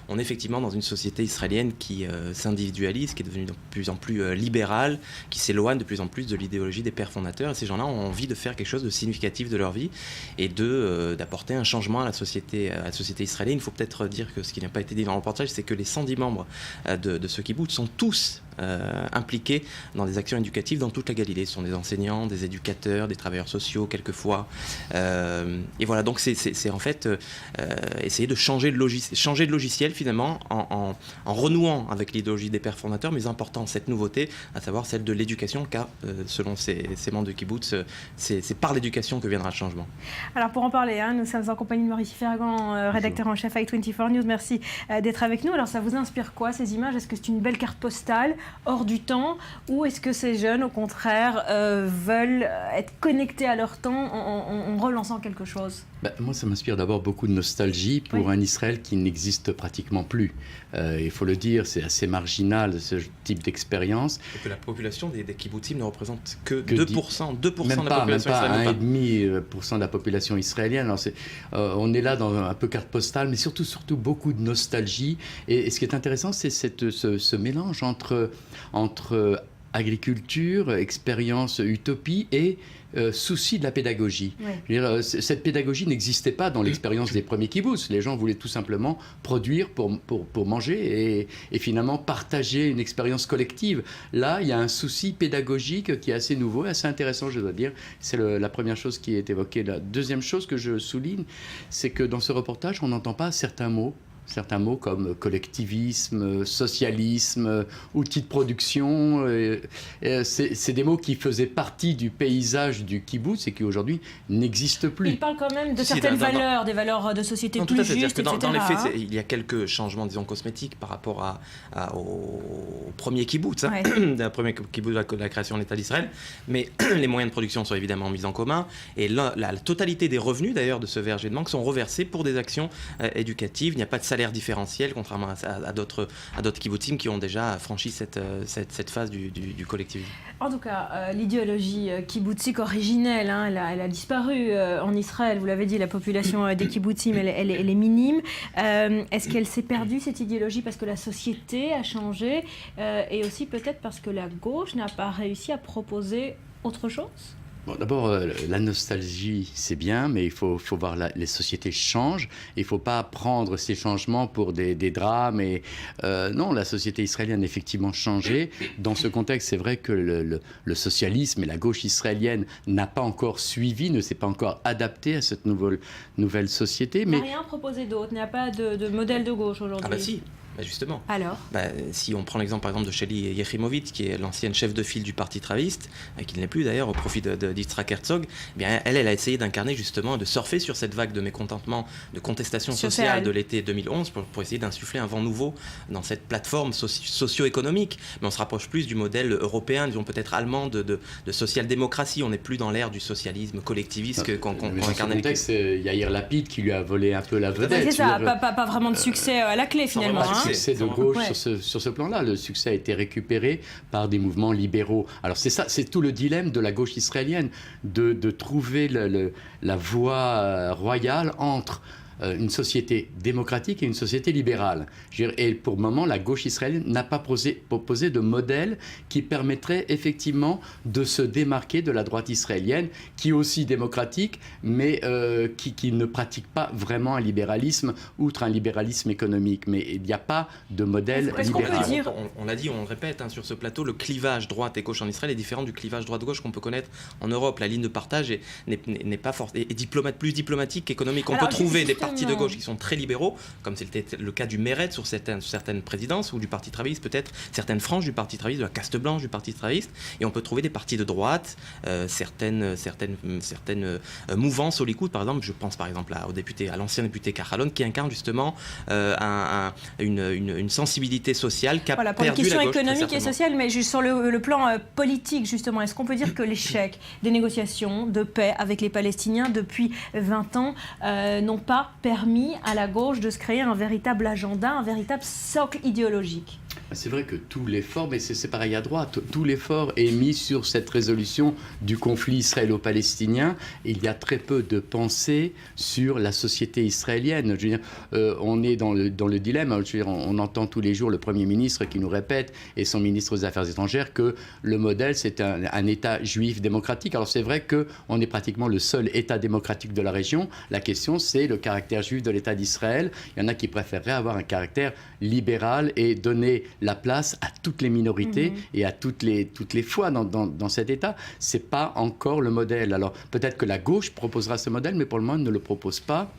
On est effectivement dans une société israélienne qui s'individualise, qui est devenue de plus en plus libérale, qui s'éloigne de plus en plus de l'idéologie des pères fondateurs, et ces gens-là ont envie de faire quelque chose de significatif de leur vie et d'apporter un changement à la société israélienne. Il faut peut-être dire que ce qui n'a pas été dit dans le reportage, c'est que les 110 membres de ce kibbutz sont tous impliqués dans des actions éducatives dans toute la Galilée. Ce sont des enseignants, des éducateurs, des travailleurs sociaux quelquefois. Et voilà, donc c'est en fait essayer de changer de logiciel finalement en renouant avec l'idéologie des pères fondateurs, mais important cette nouveauté, à savoir celle de l'éducation, car selon ces membres de kibbutz, c'est par l'éducation que viendra le changement. Alors pour en parler, nous sommes en compagnie de Maurice Ferrand, rédacteur en chef à i24 News. Merci d'être avec nous. Alors ça vous inspire quoi ces images? Est-ce que c'est une belle carte postale hors du temps, ou est-ce que ces jeunes au contraire veulent être connectés à leur temps en relançant quelque chose? Moi, ça m'inspire d'abord beaucoup de nostalgie pour un Israël qui n'existe pratiquement plus. Il faut le dire, c'est assez marginal ce type d'expérience. Et que la population des kibbutzim ne représente que 2% de la population israélienne. Même pas 1,5% de la population israélienne. Alors on est là dans un peu carte postale, mais surtout beaucoup de nostalgie. Et ce qui est intéressant, c'est ce mélange entre agriculture, expérience, utopie et souci de la pédagogie. Je veux dire, cette pédagogie n'existait pas dans l'expérience des premiers kibbutz. Les gens voulaient tout simplement produire pour manger et finalement partager une expérience collective. Là, il y a un souci pédagogique qui est assez nouveau et assez intéressant, je dois dire. C'est la première chose qui est évoquée. La deuxième chose que je souligne, c'est que dans ce reportage, on n'entend pas certains mots comme collectivisme, socialisme, outils de production. C'est des mots qui faisaient partie du paysage du kibbutz et qui aujourd'hui n'existent plus. Il parle quand même de certaines valeurs, des valeurs de société plus justes, etc. Dans les faits, il y a quelques changements, disons, cosmétiques par rapport au premier kibbutz, le premier kibbutz de la création de l'État d'Israël. Mais les moyens de production sont évidemment mis en commun. Et la totalité des revenus, d'ailleurs, de ce verger de mangue sont reversés pour des actions éducatives. Il n'y a pas de salaire différentiel, contrairement à d'autres kibbutzim qui ont déjà franchi cette phase du collectivisme. En tout cas, l'idéologie kibbutzike originelle, elle a disparu en Israël. Vous l'avez dit, la population des kibbutzim, elle est minime. Est-ce qu'elle s'est perdue, cette idéologie, parce que la société a changé et aussi peut-être parce que la gauche n'a pas réussi à proposer autre chose ? Bon, d'abord, la nostalgie, c'est bien, mais il faut voir les sociétés changent. Il ne faut pas prendre ces changements pour des drames. Non, la société israélienne a effectivement changé. Dans ce contexte, c'est vrai que le socialisme et la gauche israélienne n'a pas encore suivi, ne s'est pas encore adapté à cette nouvelle société. Il n'y a rien proposé d'autre, il n'y a pas de modèle de gauche aujourd'hui. Ah bah si. Justement. Alors si on prend l'exemple par exemple de Sheli Yefimowitz, qui est l'ancienne chef de file du parti travailliste, qui ne l'est plus d'ailleurs au profit d'Yitzhak Herzog, eh bien, elle a essayé d'incarner justement, de surfer sur cette vague de mécontentement, de contestation sociale de l'été 2011 pour essayer d'insuffler un vent nouveau dans cette plateforme socio-économique. Mais on se rapproche plus du modèle européen, disons peut-être allemand, de social-démocratie. On n'est plus dans l'ère du socialisme collectiviste qu'on incarnait. Dans ce contexte, c'est Yair Lapid qui lui a volé un peu la vedette. C'est ça, pas vraiment de succès à la clé finalement. Le succès de gauche sur ce plan-là. Le succès a été récupéré par des mouvements libéraux. Alors c'est ça, c'est tout le dilemme de la gauche israélienne, de trouver la voie royale entre une société démocratique et une société libérale. Et pour le moment, la gauche israélienne n'a pas proposé de modèle qui permettrait effectivement de se démarquer de la droite israélienne, qui est aussi démocratique, mais qui ne pratique pas vraiment un libéralisme, outre un libéralisme économique. Mais il n'y a pas de modèle libéral. On l'a dit, on le répète sur ce plateau, le clivage droite et gauche en Israël est différent du clivage droite-gauche qu'on peut connaître en Europe. La ligne de partage n'est pas forte, est plus diplomatique qu'économique. On peut trouver des partis de gauche qui sont très libéraux, comme c'était le cas du Meretz sur certaines présidences, ou du Parti travailliste peut-être, certaines franges du Parti travailliste, de la caste blanche du Parti travailliste, et on peut trouver des partis de droite, certaines mouvances au Likoud, par exemple, je pense par exemple à l'ancien député Kahalon, qui incarne justement une sensibilité sociale qu'a perdu la gauche. Pour les questions économiques et sociales, mais juste sur le plan politique justement, est-ce qu'on peut dire que l'échec des négociations de paix avec les Palestiniens depuis 20 ans n'ont pas permis à la gauche de se créer un véritable agenda, un véritable socle idéologique? C'est vrai que tout l'effort, mais c'est pareil à droite, tout l'effort est mis sur cette résolution du conflit israélo-palestinien. Il y a très peu de pensée sur la société israélienne. Je veux dire, on est dans le dilemme. Je veux dire, on entend tous les jours le Premier ministre qui nous répète, et son ministre des Affaires étrangères, que le modèle, c'est un État juif démocratique. Alors c'est vrai qu'on est pratiquement le seul État démocratique de la région. La question, c'est le caractère juif de l'État d'Israël. Il y en a qui préféreraient avoir un caractère libéral et donner la place à toutes les minorités et à toutes les foi dans cet État. Ce n'est pas encore le modèle. Alors peut-être que la gauche proposera ce modèle, mais pour le moment, elle ne le propose pas.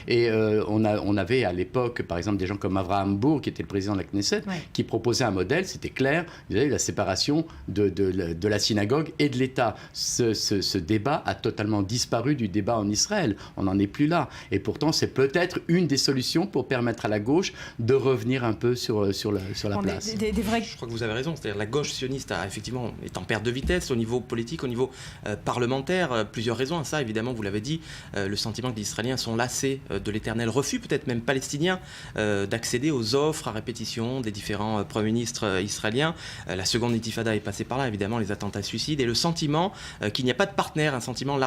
Et on avait à l'époque, par exemple, des gens comme Avraham Bourg, qui était le président de la Knesset, qui proposait un modèle, c'était clair, la séparation de la synagogue et de l'État. Ce débat a totalement disparu du débat en Israël. On n'en est plus là. Et pourtant, c'est peut-être une des solutions pour permettre à la gauche de revenir un peu sur la place. Je crois que vous avez raison. C'est-à-dire la gauche sioniste effectivement est en perte de vitesse au niveau politique, au niveau parlementaire. Plusieurs raisons à ça, évidemment, vous l'avez dit. Le sentiment que les Israéliens sont lassés de l'éternel refus, peut-être même palestinien, d'accéder aux offres à répétition des différents premiers ministres israéliens. La seconde intifada est passée par là, évidemment, les attentats suicides, et le sentiment qu'il n'y a pas de partenaire, un sentiment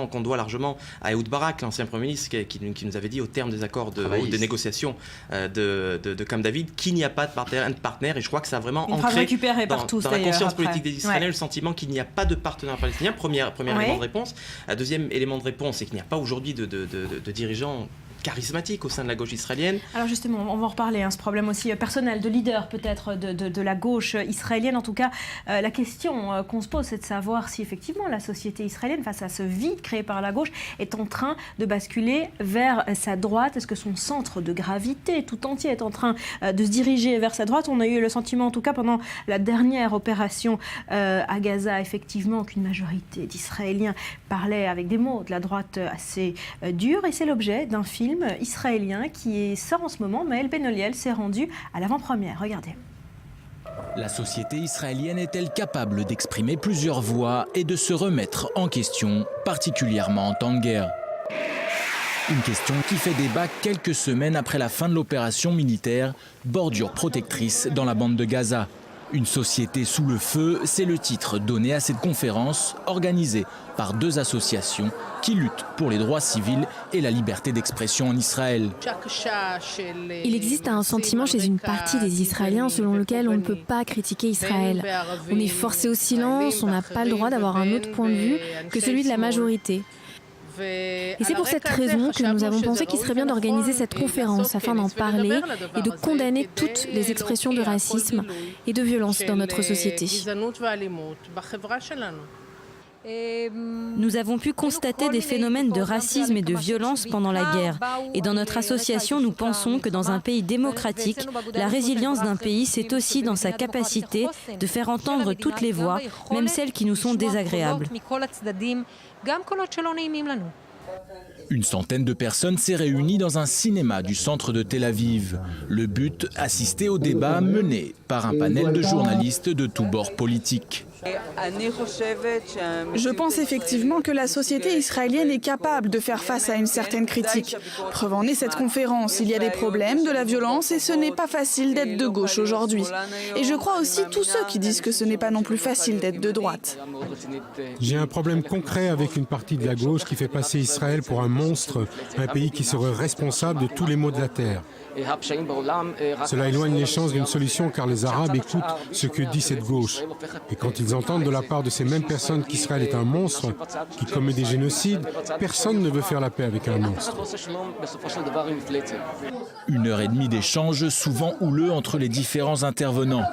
qu'on doit largement à Ehud Barak, l'ancien premier ministre, qui nous avait dit au terme des accords de négociation de Camp David qu'il n'y a pas de partenaire, et je crois que ça a vraiment ancré dans la conscience politique des Israéliens le sentiment qu'il n'y a pas de partenaire palestinien. Premier élément de réponse. Deuxième élément de réponse, c'est qu'il n'y a pas aujourd'hui de dirigeants charismatique au sein de la gauche israélienne. Alors justement, on va en reparler, ce problème aussi personnel, de leader peut-être de la gauche israélienne. En tout cas, la question qu'on se pose, c'est de savoir si effectivement la société israélienne, face à ce vide créé par la gauche, est en train de basculer vers sa droite. Est-ce que son centre de gravité tout entier est en train de se diriger vers sa droite? On a eu le sentiment, en tout cas pendant la dernière opération à Gaza, effectivement, qu'une majorité d'Israéliens parlaient avec des mots de la droite assez durs, et c'est l'objet d'un film israélien qui sort en ce moment. Maël Benoliel s'est rendu à l'avant-première. Regardez. La société israélienne est-elle capable d'exprimer plusieurs voix et de se remettre en question, particulièrement en temps de guerre? Une question qui fait débat quelques semaines après la fin de l'opération militaire Bordure protectrice dans la bande de Gaza. Une société sous le feu, c'est le titre donné à cette conférence organisée par 2 associations qui luttent pour les droits civils et la liberté d'expression en Israël. Il existe un sentiment chez une partie des Israéliens selon lequel on ne peut pas critiquer Israël. On est forcé au silence, on n'a pas le droit d'avoir un autre point de vue que celui de la majorité. Et c'est pour cette raison que nous avons pensé qu'il serait bien d'organiser cette conférence afin d'en parler et de condamner toutes les expressions de racisme et de violence dans notre société. Nous avons pu constater des phénomènes de racisme et de violence pendant la guerre. Et dans notre association, nous pensons que dans un pays démocratique, la résilience d'un pays, c'est aussi dans sa capacité de faire entendre toutes les voix, même celles qui nous sont désagréables. Une centaine de personnes s'est réunie dans un cinéma du centre de Tel Aviv. Le but, assister au débat mené par un panel de journalistes de tous bords politiques. Je pense effectivement que la société israélienne est capable de faire face à une certaine critique. Preuve en est cette conférence. Il y a des problèmes, de la violence et ce n'est pas facile d'être de gauche aujourd'hui. Et je crois aussi tous ceux qui disent que ce n'est pas non plus facile d'être de droite. J'ai un problème concret avec une partie de la gauche qui fait passer Israël pour un monstre, un pays qui serait responsable de tous les maux de la terre. Cela éloigne les chances d'une solution car les Arabes écoutent ce que dit cette gauche. Et quand ils entendent de la part de ces mêmes personnes qu'Israël est un monstre, qui commet des génocides, personne ne veut faire la paix avec un monstre. 1h30 d'échanges souvent houleux entre les différents intervenants.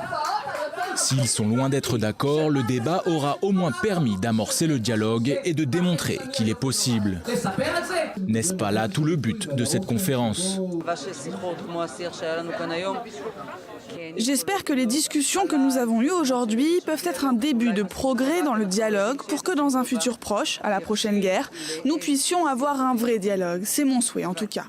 S'ils sont loin d'être d'accord, le débat aura au moins permis d'amorcer le dialogue et de démontrer qu'il est possible. N'est-ce pas là tout le but de cette conférence ? J'espère que les discussions que nous avons eues aujourd'hui peuvent être un début de progrès dans le dialogue pour que dans un futur proche, à la prochaine guerre, nous puissions avoir un vrai dialogue. C'est mon souhait en tout cas.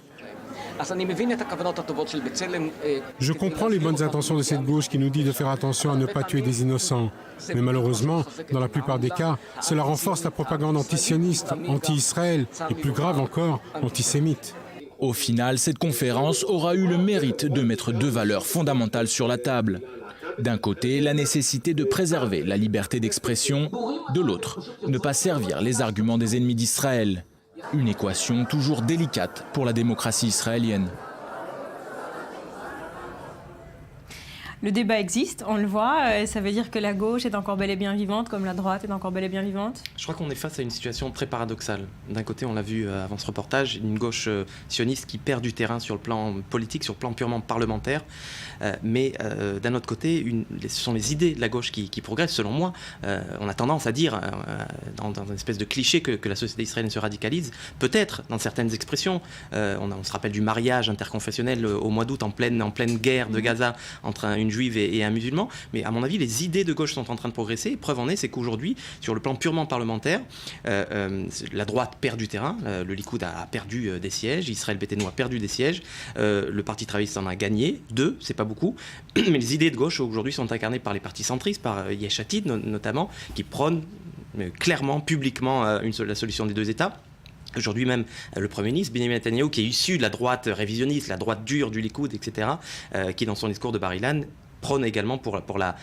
Je comprends les bonnes intentions de cette gauche qui nous dit de faire attention à ne pas tuer des innocents. Mais malheureusement, dans la plupart des cas, cela renforce la propagande antisioniste, anti-Israël et plus grave encore, antisémite. Au final, cette conférence aura eu le mérite de mettre 2 valeurs fondamentales sur la table. D'un côté, la nécessité de préserver la liberté d'expression. De l'autre, ne pas servir les arguments des ennemis d'Israël. Une équation toujours délicate pour la démocratie israélienne. Le débat existe, on le voit. Ça veut dire que la gauche est encore bel et bien vivante, comme la droite est encore bel et bien vivante. Je crois qu'on est face à une situation très paradoxale. D'un côté, on l'a vu avant ce reportage, une gauche sioniste qui perd du terrain sur le plan politique, sur le plan purement parlementaire. Mais d'un autre côté, ce sont les idées de la gauche qui progressent, selon moi. On a tendance à dire, dans une espèce de cliché, que la société israélienne se radicalise. Peut-être, dans certaines expressions. On se rappelle du mariage interconfessionnel au mois d'août, en pleine guerre de Gaza, entre une juive et un musulman, mais à mon avis les idées de gauche sont en train de progresser. Et preuve en est, c'est qu'aujourd'hui, sur le plan purement parlementaire, la droite perd du terrain, le Likoud a perdu des sièges, Israël Beiteinu a perdu des sièges, le Parti travailliste en a gagné 2, c'est pas beaucoup, mais les idées de gauche aujourd'hui sont incarnées par les partis centristes, par Yesh Atid notamment, qui prônent clairement, publiquement la solution des 2 États. Aujourd'hui même, le Premier ministre, Benjamin Netanyahu, qui est issu de la droite révisionniste, la droite dure du Likoud, etc., qui dans son discours de Bar-Ilan prône également pour la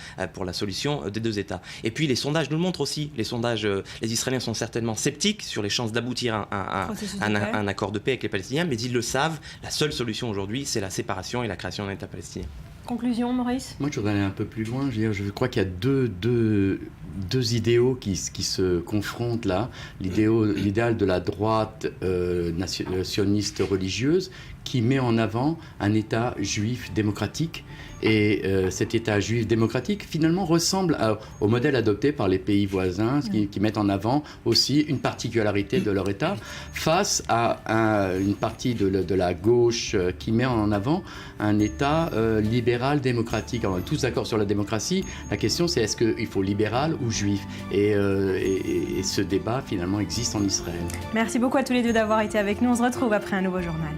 solution des 2 États. Et puis les sondages nous le montrent aussi. Les sondages, les Israéliens sont certainement sceptiques sur les chances d'aboutir à un accord de paix avec les Palestiniens, mais ils le savent, la seule solution aujourd'hui, c'est la séparation et la création d'un État palestinien. Conclusion, Maurice ? Moi, je voudrais aller un peu plus loin. Je crois qu'il y a deux idéaux qui se confrontent là. L'idéal de la droite sioniste religieuse qui met en avant un État juif démocratique. Et cet État juif démocratique, finalement, ressemble au modèle adopté par les pays voisins, qui mettent en avant aussi une particularité de leur État, face à une partie de la gauche qui met en avant un État libéral démocratique. Alors, on est tous d'accord sur la démocratie. La question, c'est est-ce qu'il faut libéral ou juif ? Et ce débat, finalement, existe en Israël. Merci beaucoup à tous les deux d'avoir été avec nous. On se retrouve après un nouveau journal.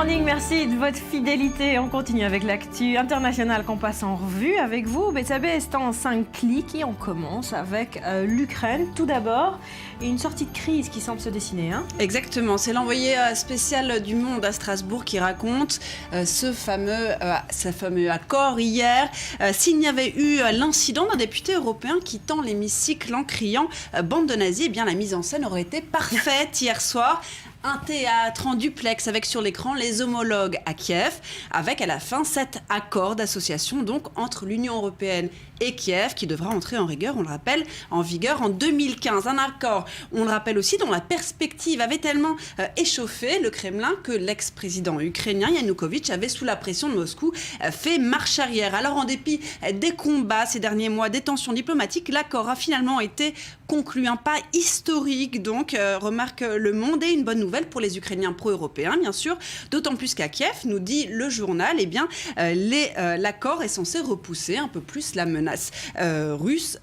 Morning, merci de votre fidélité. On continue avec l'actu internationale qu'on passe en revue avec vous. Betsabe est en 5 clics et on commence avec l'Ukraine. Tout d'abord, une sortie de crise qui semble se dessiner. Exactement, c'est l'envoyé spécial du Monde à Strasbourg qui raconte ce fameux accord hier. S'il n'y avait eu l'incident d'un député européen qui tend l'hémicycle en criant « bande de nazis », eh bien la mise en scène aurait été parfaite hier soir. Un théâtre en duplex avec sur l'écran les homologues à Kiev, avec à la fin cet accord d'association donc entre l'Union européenne et Kiev qui devra entrer en vigueur, on le rappelle, en 2015. Un accord, on le rappelle aussi, dont la perspective avait tellement échauffé le Kremlin que l'ex-président ukrainien Yanukovych avait, sous la pression de Moscou, fait marche arrière. Alors en dépit des combats ces derniers mois, des tensions diplomatiques, l'accord a finalement été conclu. Un pas historique donc, remarque Le Monde, et une bonne nouvelle pour les Ukrainiens pro-européens, bien sûr, d'autant plus qu'à Kiev, nous dit le journal, eh bien, l'accord est censé repousser un peu plus la menace russe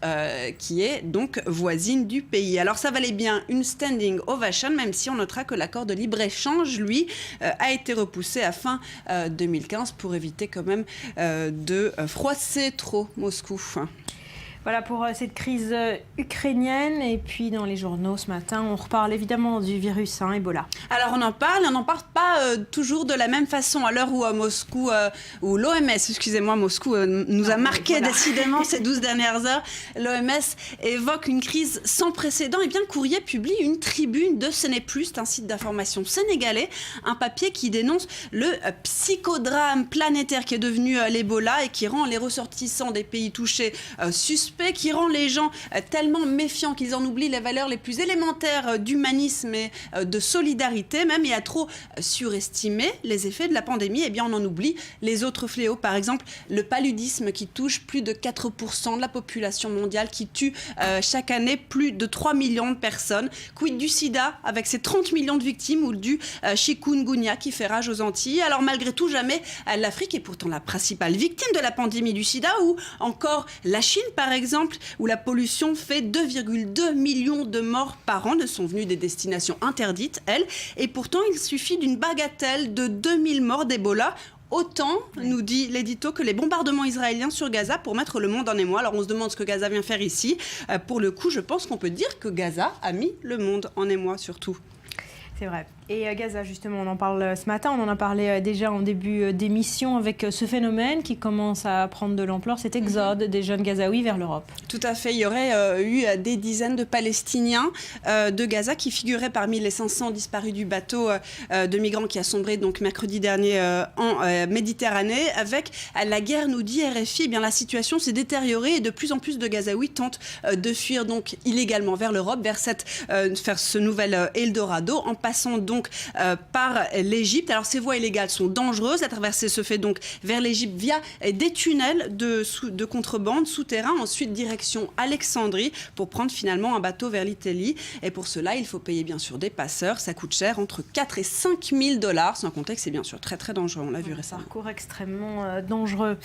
qui est donc voisine du pays. Alors ça valait bien une standing ovation, même si on notera que l'accord de libre-échange, lui, a été repoussé à fin 2015 pour éviter quand même de froisser trop Moscou. Voilà pour cette crise ukrainienne. Et puis dans les journaux ce matin, on reparle évidemment du virus Ebola. Alors on en parle pas toujours de la même façon. À l'heure où Moscou, ou l'OMS, excusez-moi, Moscou nous a marqué décidément ces 12 dernières heures. L'OMS évoque une crise sans précédent. Et bien le Courrier publie une tribune de Ce n'est plus, c'est un site d'information sénégalais, un papier qui dénonce le psychodrame planétaire qui est devenu l'Ebola et qui rend les ressortissants des pays touchés suspects, qui rend les gens tellement méfiants qu'ils en oublient les valeurs les plus élémentaires d'humanisme et de solidarité même, et à trop surestimer les effets de la pandémie, eh bien on en oublie les autres fléaux. Par exemple, le paludisme qui touche plus de 4% de la population mondiale, qui tue chaque année plus de 3 millions de personnes. Quid du sida avec ses 30 millions de victimes, ou du chikungunya qui fait rage aux Antilles. Alors malgré tout, jamais l'Afrique est pourtant la principale victime de la pandémie du sida, ou encore la Chine par exemple, où la pollution fait 2,2 millions de morts par an. Ne sont venues des destinations interdites, elles. Et pourtant, il suffit d'une bagatelle de 2000 morts d'Ebola. Autant, nous dit l'édito, que les bombardements israéliens sur Gaza pour mettre le monde en émoi. Alors on se demande ce que Gaza vient faire ici. Pour le coup, je pense qu'on peut dire que Gaza a mis le monde en émoi surtout. C'est vrai. Et Gaza, justement, on en parle ce matin, on en a parlé déjà en début d'émission, avec ce phénomène qui commence à prendre de l'ampleur, cet exode des jeunes Gazaouis vers l'Europe. Tout à fait, il y aurait eu des dizaines de Palestiniens de Gaza qui figuraient parmi les 500 disparus du bateau de migrants qui a sombré donc mercredi dernier en Méditerranée. Avec la guerre, nous dit RFI, eh bien, la situation s'est détériorée et de plus en plus de Gazaouis tentent de fuir donc illégalement vers l'Europe, vers ce nouvel Eldorado, en passant donc par l'Égypte. Alors ces voies illégales sont dangereuses. La traversée se fait donc vers l'Égypte via des tunnels de contrebande souterrains, ensuite direction Alexandrie pour prendre finalement un bateau vers l'Italie. Et pour cela, il faut payer bien sûr des passeurs. Ça coûte cher, entre 4 et 5 000 $, sans compter que c'est bien sûr très très dangereux. On l'a vu récemment. Parcours extrêmement dangereux.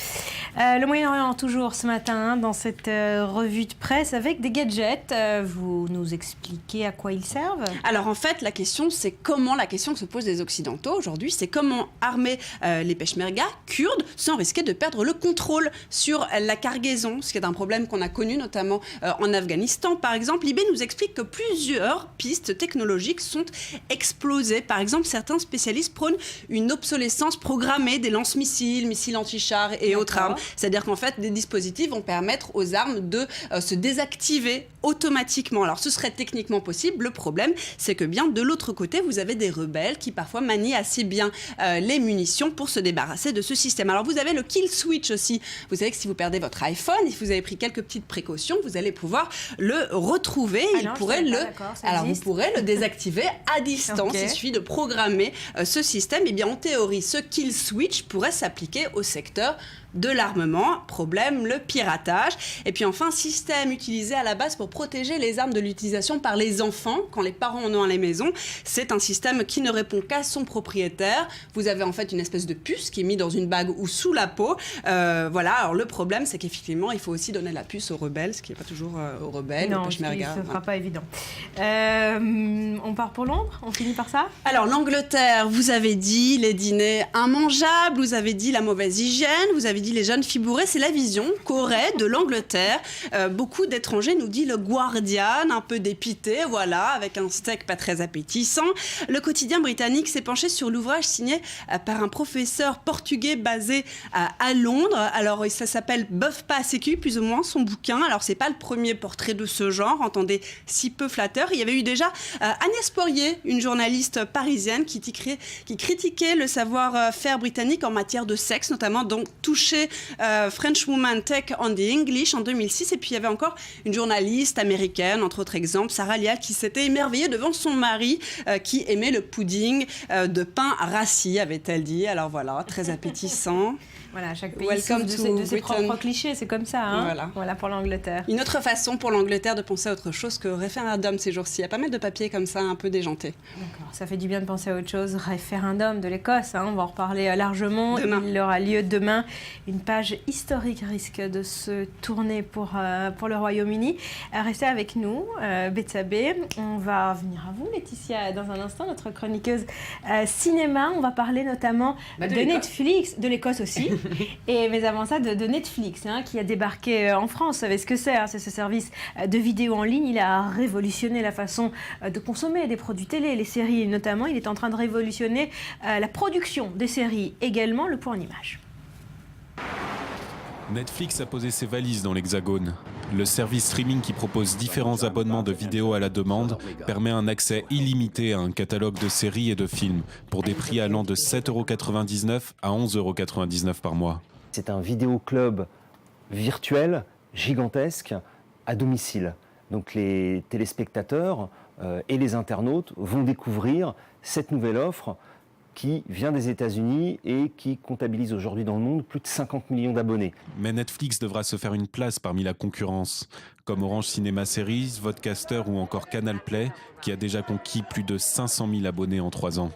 Le Moyen-Orient toujours ce matin dans cette revue de presse avec des gadgets. Vous nous expliquez à quoi ils servent? Alors en fait, la question c'est comment la question que se posent les Occidentaux aujourd'hui, c'est comment armer les peshmerga kurdes sans risquer de perdre le contrôle sur la cargaison, ce qui est un problème qu'on a connu notamment en Afghanistan. Par exemple, Libé nous explique que plusieurs pistes technologiques sont explosées. Par exemple, certains spécialistes prônent une obsolescence programmée des lance-missiles, missiles anti-chars et autres armes. C'est-à-dire qu'en fait, des dispositifs vont permettre aux armes de se désactiver automatiquement. Alors, ce serait techniquement possible. Le problème, c'est que bien de l'autre côté, vous avez des rebelles qui parfois manient assez bien les munitions pour se débarrasser de ce système. Alors vous avez le kill switch aussi. Vous savez que si vous perdez votre iPhone et si vous avez pris quelques petites précautions, vous allez pouvoir le retrouver. Vous pourrez le désactiver à distance. Okay. Il suffit de programmer ce système. Et bien en théorie, ce kill switch pourrait s'appliquer au secteur de l'armement, problème, le piratage. Et puis enfin, système utilisé à la base pour protéger les armes de l'utilisation par les enfants quand les parents en ont à la maison. C'est un système qui ne répond qu'à son propriétaire. Vous avez en fait une espèce de puce qui est mise dans une bague ou sous la peau. Voilà, alors le problème, c'est qu'effectivement, il faut aussi donner la puce aux rebelles, ce qui n'est pas toujours aux rebelles. Non, ce ne sera pas évident. On part pour Londres? On finit par ça? Alors, l'Angleterre, vous avez dit les dîners immangeables, vous avez dit la mauvaise hygiène, vous avez dit les jeunes filles bourrées. C'est la vision qu'aurait de l'Angleterre beaucoup d'étrangers, nous dit le Guardian, un peu dépité, voilà, avec un steak pas très appétissant. Le quotidien britannique s'est penché sur l'ouvrage signé par un professeur portugais basé à Londres. Alors, ça s'appelle Boeuf pas sécu, plus ou moins, son bouquin. Alors, c'est pas le premier portrait de ce genre, entendez, si peu flatteur. Il y avait eu déjà Agnès Poirier, une journaliste parisienne qui critiquait le savoir-faire britannique en matière de sexe, notamment donc touché French Woman Take on the English en 2006. Et puis il y avait encore une journaliste américaine, entre autres exemples, Sarah Lial, qui s'était émerveillée devant son mari qui aimait le pudding de pain rassis, avait-elle dit. Alors voilà, très appétissant. Voilà, chaque pays souffre de ses propres clichés, c'est comme ça, hein. Voilà pour l'Angleterre. Une autre façon pour l'Angleterre de penser à autre chose que référendum ces jours-ci. Il y a pas mal de papiers comme ça, un peu déjantés. D'accord, ça fait du bien de penser à autre chose. Référendum de l'Écosse, on va en reparler largement. Demain. Il aura lieu demain. Une page historique risque de se tourner pour le Royaume-Uni. Restez avec nous, Betsabé. On va venir à vous, Laetitia, dans un instant, notre chroniqueuse cinéma. On va parler notamment de Netflix, de l'Écosse aussi. Mais avant ça, de Netflix, qui a débarqué en France. Vous savez ce que c'est, c'est ce service de vidéo en ligne. Il a révolutionné la façon de consommer des produits télé, les séries notamment. Il est en train de révolutionner la production des séries également, le point en image. Netflix a posé ses valises dans l'Hexagone. Le service streaming qui propose différents abonnements de vidéos à la demande permet un accès illimité à un catalogue de séries et de films pour des prix allant de 7,99 € à 11,99 € par mois. C'est un vidéoclub virtuel, gigantesque, à domicile. Donc les téléspectateurs et les internautes vont découvrir cette nouvelle offre qui vient des États-Unis et qui comptabilise aujourd'hui dans le monde plus de 50 millions d'abonnés. Mais Netflix devra se faire une place parmi la concurrence, comme Orange Cinéma Series, Vodcaster ou encore Canal Play, qui a déjà conquis plus de 500 000 abonnés en 3 ans.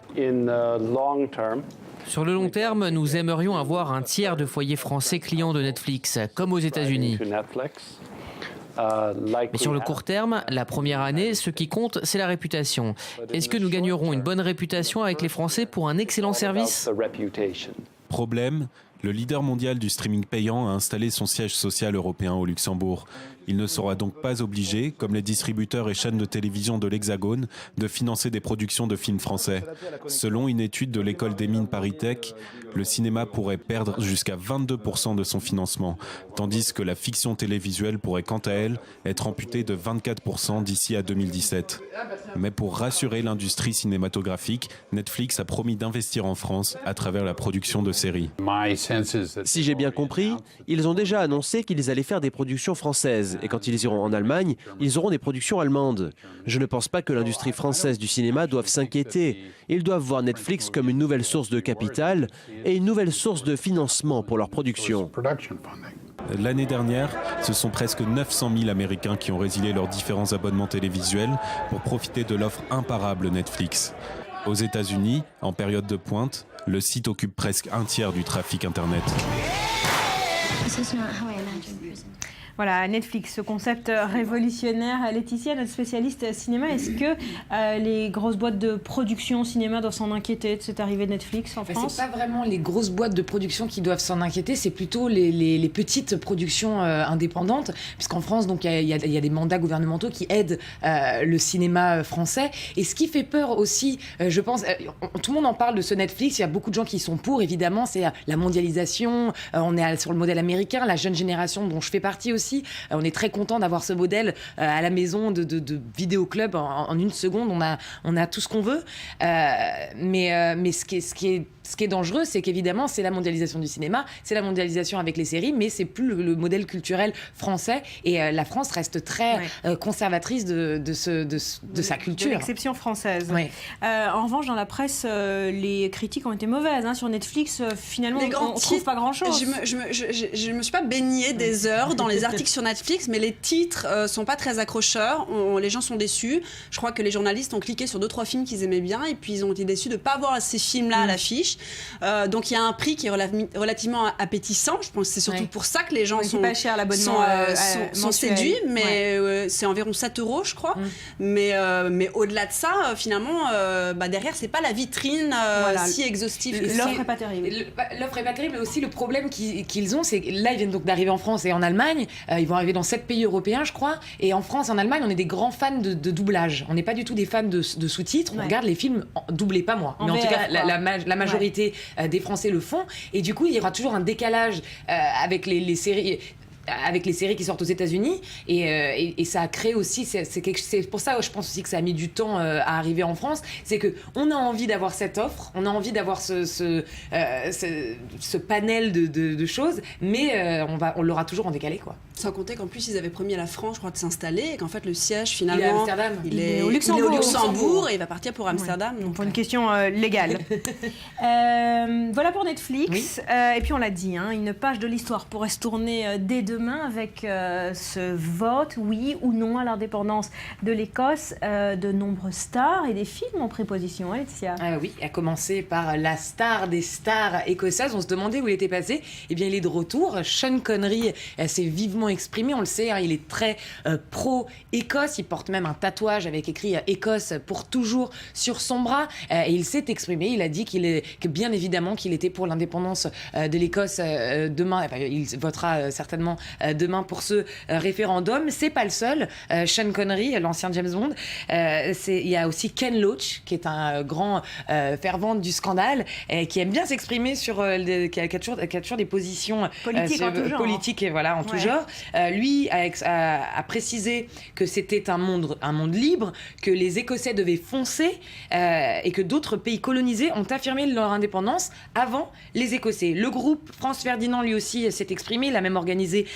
Sur le long terme, nous aimerions avoir un tiers de foyers français clients de Netflix, comme aux États-Unis. Mais sur le court terme, la première année, ce qui compte, c'est la réputation. Est-ce que nous gagnerons une bonne réputation avec les Français pour un excellent service ? Problème, le leader mondial du streaming payant a installé son siège social européen au Luxembourg. Il ne sera donc pas obligé, comme les distributeurs et chaînes de télévision de l'Hexagone, de financer des productions de films français. Selon une étude de l'école des mines ParisTech, le cinéma pourrait perdre jusqu'à 22% de son financement, tandis que la fiction télévisuelle pourrait quant à elle être amputée de 24% d'ici à 2017. Mais pour rassurer l'industrie cinématographique, Netflix a promis d'investir en France à travers la production de séries. Si j'ai bien compris, ils ont déjà annoncé qu'ils allaient faire des productions françaises. Et quand ils iront en Allemagne, ils auront des productions allemandes. Je ne pense pas que l'industrie française du cinéma doive s'inquiéter. Ils doivent voir Netflix comme une nouvelle source de capital et une nouvelle source de financement pour leur production. L'année dernière, ce sont presque 900 000 Américains qui ont résilié leurs différents abonnements télévisuels pour profiter de l'offre imparable Netflix. Aux États-Unis, en période de pointe, le site occupe presque un tiers du trafic Internet. Voilà, Netflix, ce concept révolutionnaire. Laetitia, notre spécialiste cinéma, est-ce que les grosses boîtes de production cinéma doivent s'en inquiéter de cette arrivée de Netflix en France ? C'est pas vraiment les grosses boîtes de production qui doivent s'en inquiéter, c'est plutôt les petites productions indépendandes, puisqu'en France, donc il y a des mandats gouvernementaux qui aident le cinéma français. Et ce qui fait peur aussi, je pense, tout le monde en parle de ce Netflix, il y a beaucoup de gens qui sont pour, évidemment, c'est la mondialisation, on est sur le modèle américain, la jeune génération dont je fais partie aussi, aussi, on est très content d'avoir ce modèle à la maison de vidéoclub. En une seconde, on a tout ce qu'on veut. Mais ce qui est dangereux, c'est qu'évidemment, c'est la mondialisation du cinéma, c'est la mondialisation avec les séries, mais c'est plus le modèle culturel français. Et la France reste très conservatrice de sa culture. De l'exception française. Ouais. En revanche, dans la presse, les critiques ont été mauvaises. Sur Netflix, finalement, on ne trouve pas grand-chose. Je me suis pas baignée des heures dans les articles sur Netflix, mais les titres sont pas très accrocheurs. Les gens sont déçus. Je crois que les journalistes ont cliqué sur 2-3 films qu'ils aimaient bien et puis ils ont été déçus de ne pas voir ces films-là à l'affiche. Donc il y a un prix qui est relativement appétissant. Je pense que c'est surtout pour ça que les gens sont, pas cher, l'abonnement, sont séduits, mais c'est environ 7 €, je crois. Mais au-delà de ça, finalement, derrière, c'est pas la vitrine si exhaustive. L'offre n'est pas terrible. L'offre n'est pas terrible, mais aussi le problème qu'ils ont, c'est que là, ils viennent donc d'arriver en France et en Allemagne. Ils vont arriver dans 7 pays européens, je crois. Et en France et en Allemagne, on est des grands fans de doublage. On n'est pas du tout avec de sous-titres. On regarde les films doublés, pas moi. Mais en tout cas, la majorité des Français le font. Et du coup, il y aura toujours un décalage avec les séries. Avec les séries qui sortent aux États-Unis et ça a créé aussi c'est pour ça je pense aussi que ça a mis du temps à arriver en France, c'est que on a envie d'avoir cette offre, on a envie d'avoir ce panel de choses, mais on l'aura toujours en décalé, quoi. Sans compter qu'en plus ils avaient promis à la France, je crois, de s'installer et qu'en fait le siège finalement il est au Luxembourg et il va partir pour Amsterdam. Donc pour une question légale. Voilà pour Netflix. Et puis on l'a dit, une page de l'histoire pourrait se tourner dès demain avec ce vote, oui ou non à l'indépendance de l'Écosse. De nombreuses stars et des films en préposition, Laetitia. Oui, à commencer par la star des stars écossaises. On se demandait où il était passé. Eh bien, il est de retour. Sean Connery s'est vivement exprimé, on le sait, il est très pro-Écosse. Il porte même un tatouage avec écrit Écosse pour toujours sur son bras. Et il s'est exprimé. Il a dit que bien évidemment qu'il était pour l'indépendance de l'Écosse demain. Enfin, il votera certainement demain pour ce référendum. C'est pas le seul. Sean Connery, l'ancien James Bond. Il y a aussi Ken Loach, qui est un grand fervent du scandale, qui aime bien s'exprimer sur qui a toujours des positions politiques et voilà en tout genre. Lui a précisé que c'était un monde libre, que les Écossais devaient foncer et que d'autres pays colonisés ont affirmé leur indépendance avant les Écossais. Le groupe France Ferdinand lui aussi s'est exprimé. Il a même organisé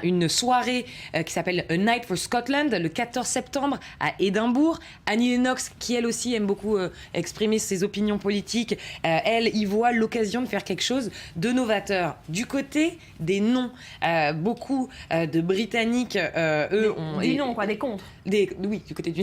une soirée qui s'appelle A Night for Scotland le 14 septembre à Édimbourg. Annie Lennox, qui elle aussi aime beaucoup exprimer ses opinions politiques, elle y voit l'occasion de faire quelque chose de novateur. Du côté des noms, beaucoup de Britanniques, eux ont... Des noms, quoi, des contre. Oui, du côté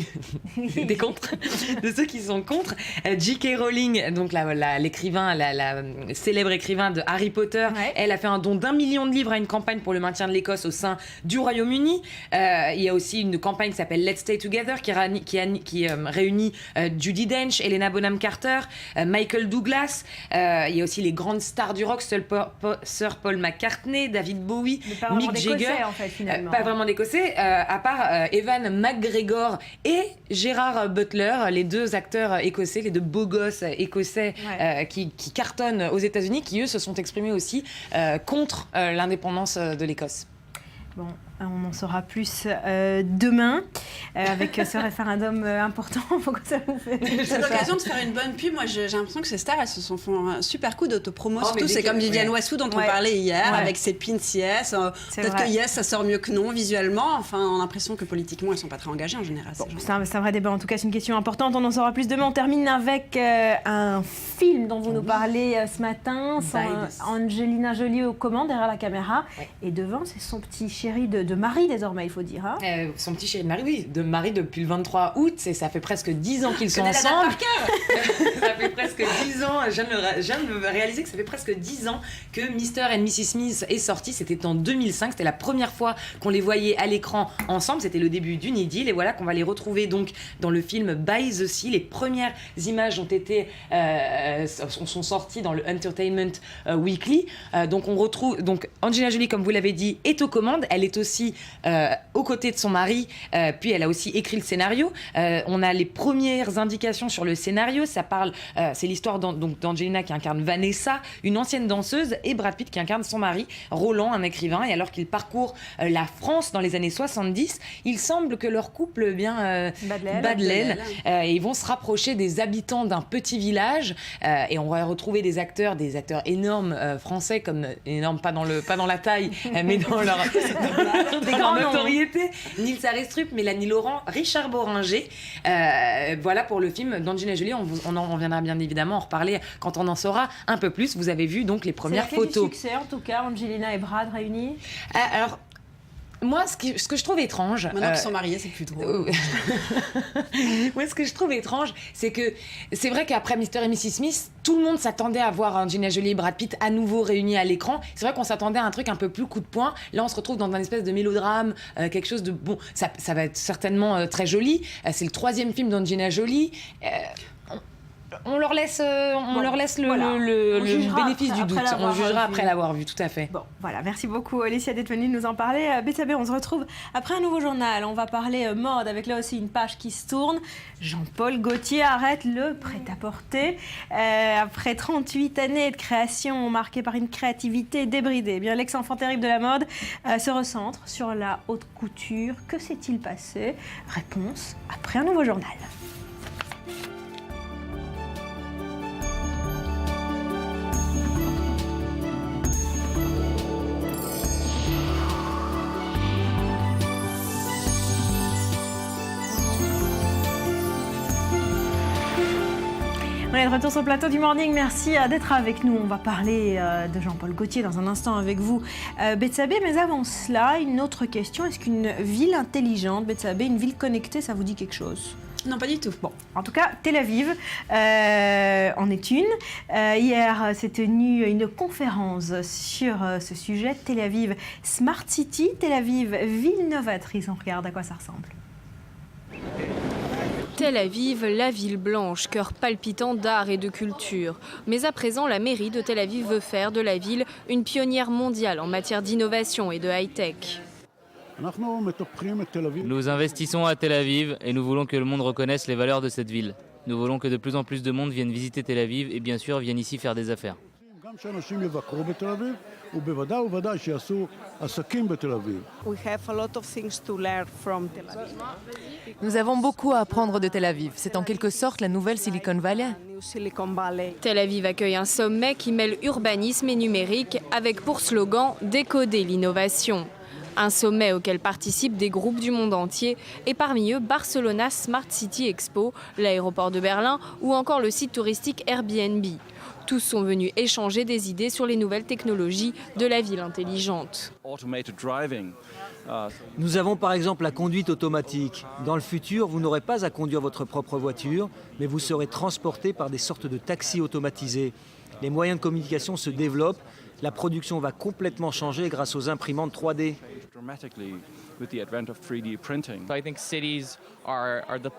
des contre, de ceux qui sont contre. J.K. Rowling, donc l'écrivain, la célèbre écrivain de Harry Potter, elle a fait un don d'1 million de livres à une campagne pour le maintien de l'Écosse au sein du Royaume-Uni. Il y a aussi une campagne qui s'appelle Let's Stay Together qui réunit Judi Dench, Helena Bonham Carter, Michael Douglas. Il y a aussi les grandes stars du rock, Sir Paul McCartney, David Bowie, Mick Jagger. En fait, finalement. Pas vraiment d'Écossais, à part Evan McGregor et Gerard Butler, les deux acteurs écossais, les deux beaux gosses écossais qui cartonnent aux États-Unis, qui eux se sont exprimés aussi contre l'indépendance de l'Écosse. Bon, on en saura plus demain avec ce référendum important. C'est l'occasion de faire une bonne pub. Moi, j'ai l'impression que ces stars, elles se sont fait un super coup d'autopromo. Surtout, c'est comme Vivienne Westwood dont on parlait hier, avec ses pins Yes. Peut-être que Yes, ça sort mieux que non visuellement. Enfin, on a l'impression que politiquement, elles ne sont pas très engagées en général. Bon, c'est un vrai débat. En tout cas, c'est une question importante. On en saura plus demain. On termine avec un film dont vous nous parlez ce matin. Angelina Jolie aux commandes, derrière la caméra. Et devant, c'est son petit chéri de mari désormais, il faut dire. Son petit chéri de mari, oui, de mari depuis le 23 août, ça fait presque 10 ans qu'ils sont ensemble. Ça fait presque 10 ans, je viens de réaliser que ça fait presque 10 ans que Mr. and Mrs. Smith est sorti, c'était en 2005, c'était la première fois qu'on les voyait à l'écran ensemble, c'était le début d'une idylle, et voilà qu'on va les retrouver donc dans le film By the Sea. Les premières images sont sorties dans le Entertainment Weekly, donc on retrouve, donc Angelina Jolie, comme vous l'avez dit, est aux commandes. Elle est aussi aux côtés de son mari, puis elle a aussi écrit le scénario. On a les premières indications sur le scénario. Ça parle, c'est l'histoire d'Angelina qui incarne Vanessa, une ancienne danseuse, et Brad Pitt qui incarne son mari, Roland, un écrivain. Et alors qu'ils parcourent la France dans les années 70, il semble que leur couple bat de l'aile. Et ils vont se rapprocher des habitants d'un petit village. Et on va retrouver des acteurs énormes français, comme énormes pas dans la taille, mais dans leur notoriété. Nils Arestrup, Mélanie Laurent, Richard Boringer. Voilà pour le film d'Angelina Jolie. On viendra bien évidemment en reparler quand on en saura un peu plus. Vous avez vu donc les premières photos. C'est succès en tout cas, Angelina et Brad réunis. Alors, moi, ce que je trouve étrange... Maintenant qu'ils sont mariés, c'est plus drôle. Moi, ce que je trouve étrange, c'est que c'est vrai qu'après Mr. et Mrs. Smith, tout le monde s'attendait à voir Angelina Jolie et Brad Pitt à nouveau réunis à l'écran. C'est vrai qu'on s'attendait à un truc un peu plus coup de poing. Là, on se retrouve dans un espèce de mélodrame, quelque chose de... Bon, ça va être certainement très joli. C'est le 3e film d'Angelina Jolie. On leur laisse le bénéfice du doute. On jugera après l'avoir vu, tout à fait. Bon, voilà, merci beaucoup Alicia d'être venue nous en parler. Betsabé, on se retrouve après un nouveau journal. On va parler mode avec là aussi une page qui se tourne. Jean-Paul Gaultier arrête le prêt-à-porter. Après 38 années de création marquées par une créativité débridée, eh bien, l'ex-enfant terrible de la mode se recentre sur la haute couture. Que s'est-il passé? Réponse après un nouveau journal. On est de retour sur le plateau du Morning. Merci d'être avec nous. On va parler de Jean-Paul Gaultier dans un instant avec vous, Betsabé. Mais avant cela, une autre question. Est-ce qu'une ville intelligente, Betsabé, une ville connectée, ça vous dit quelque chose? Non, pas du tout. Bon, en tout cas, Tel Aviv en est une. Hier s'est tenue une conférence sur ce sujet. Tel Aviv Smart City, Tel Aviv ville novatrice. On regarde à quoi ça ressemble. Tel Aviv, la ville blanche, cœur palpitant d'art et de culture. Mais à présent, la mairie de Tel Aviv veut faire de la ville une pionnière mondiale en matière d'innovation et de high-tech. Nous investissons à Tel Aviv et nous voulons que le monde reconnaisse les valeurs de cette ville. Nous voulons que de plus en plus de monde vienne visiter Tel Aviv et bien sûr viennent ici faire des affaires. Nous avons beaucoup à apprendre de Tel Aviv. C'est en quelque sorte la nouvelle Silicon Valley. Tel Aviv accueille un sommet qui mêle urbanisme et numérique avec pour slogan « Décoder l'innovation ». Un sommet auquel participent des groupes du monde entier et parmi eux Barcelona Smart City Expo, l'aéroport de Berlin ou encore le site touristique Airbnb. Tous sont venus échanger des idées sur les nouvelles technologies de la ville intelligente. Nous avons par exemple la conduite automatique. Dans le futur, vous n'aurez pas à conduire votre propre voiture, mais vous serez transporté par des sortes de taxis automatisés. Les moyens de communication se développent. La production va complètement changer grâce aux imprimantes 3D.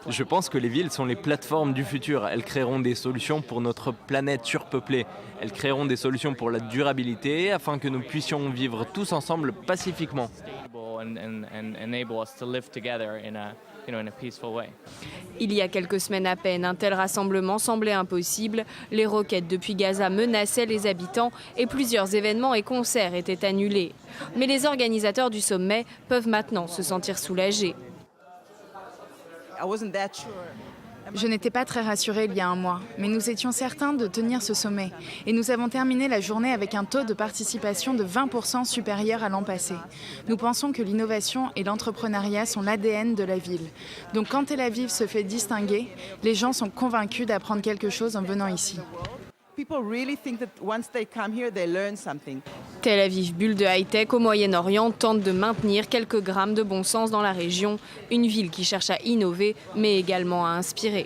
Je pense que les villes sont les plateformes du futur. Elles créeront des solutions pour notre planète surpeuplée. Elles créeront des solutions pour la durabilité afin que nous puissions vivre tous ensemble pacifiquement. Il y a quelques semaines à peine, un tel rassemblement semblait impossible. Les roquettes depuis Gaza menaçaient les habitants et plusieurs événements et concerts étaient annulés. Mais les organisateurs du sommet peuvent maintenant se sentir soulagés. Je n'étais pas très rassurée il y a un mois, mais nous étions certains de tenir ce sommet. Et nous avons terminé la journée avec un taux de participation de 20% supérieur à l'an passé. Nous pensons que l'innovation et l'entrepreneuriat sont l'ADN de la ville. Donc quand Tel Aviv se fait distinguer, les gens sont convaincus d'apprendre quelque chose en venant ici. Tel Aviv, bulle de high-tech au Moyen-Orient, tente de maintenir quelques grammes de bon sens dans la région. Une ville qui cherche à innover, mais également à inspirer.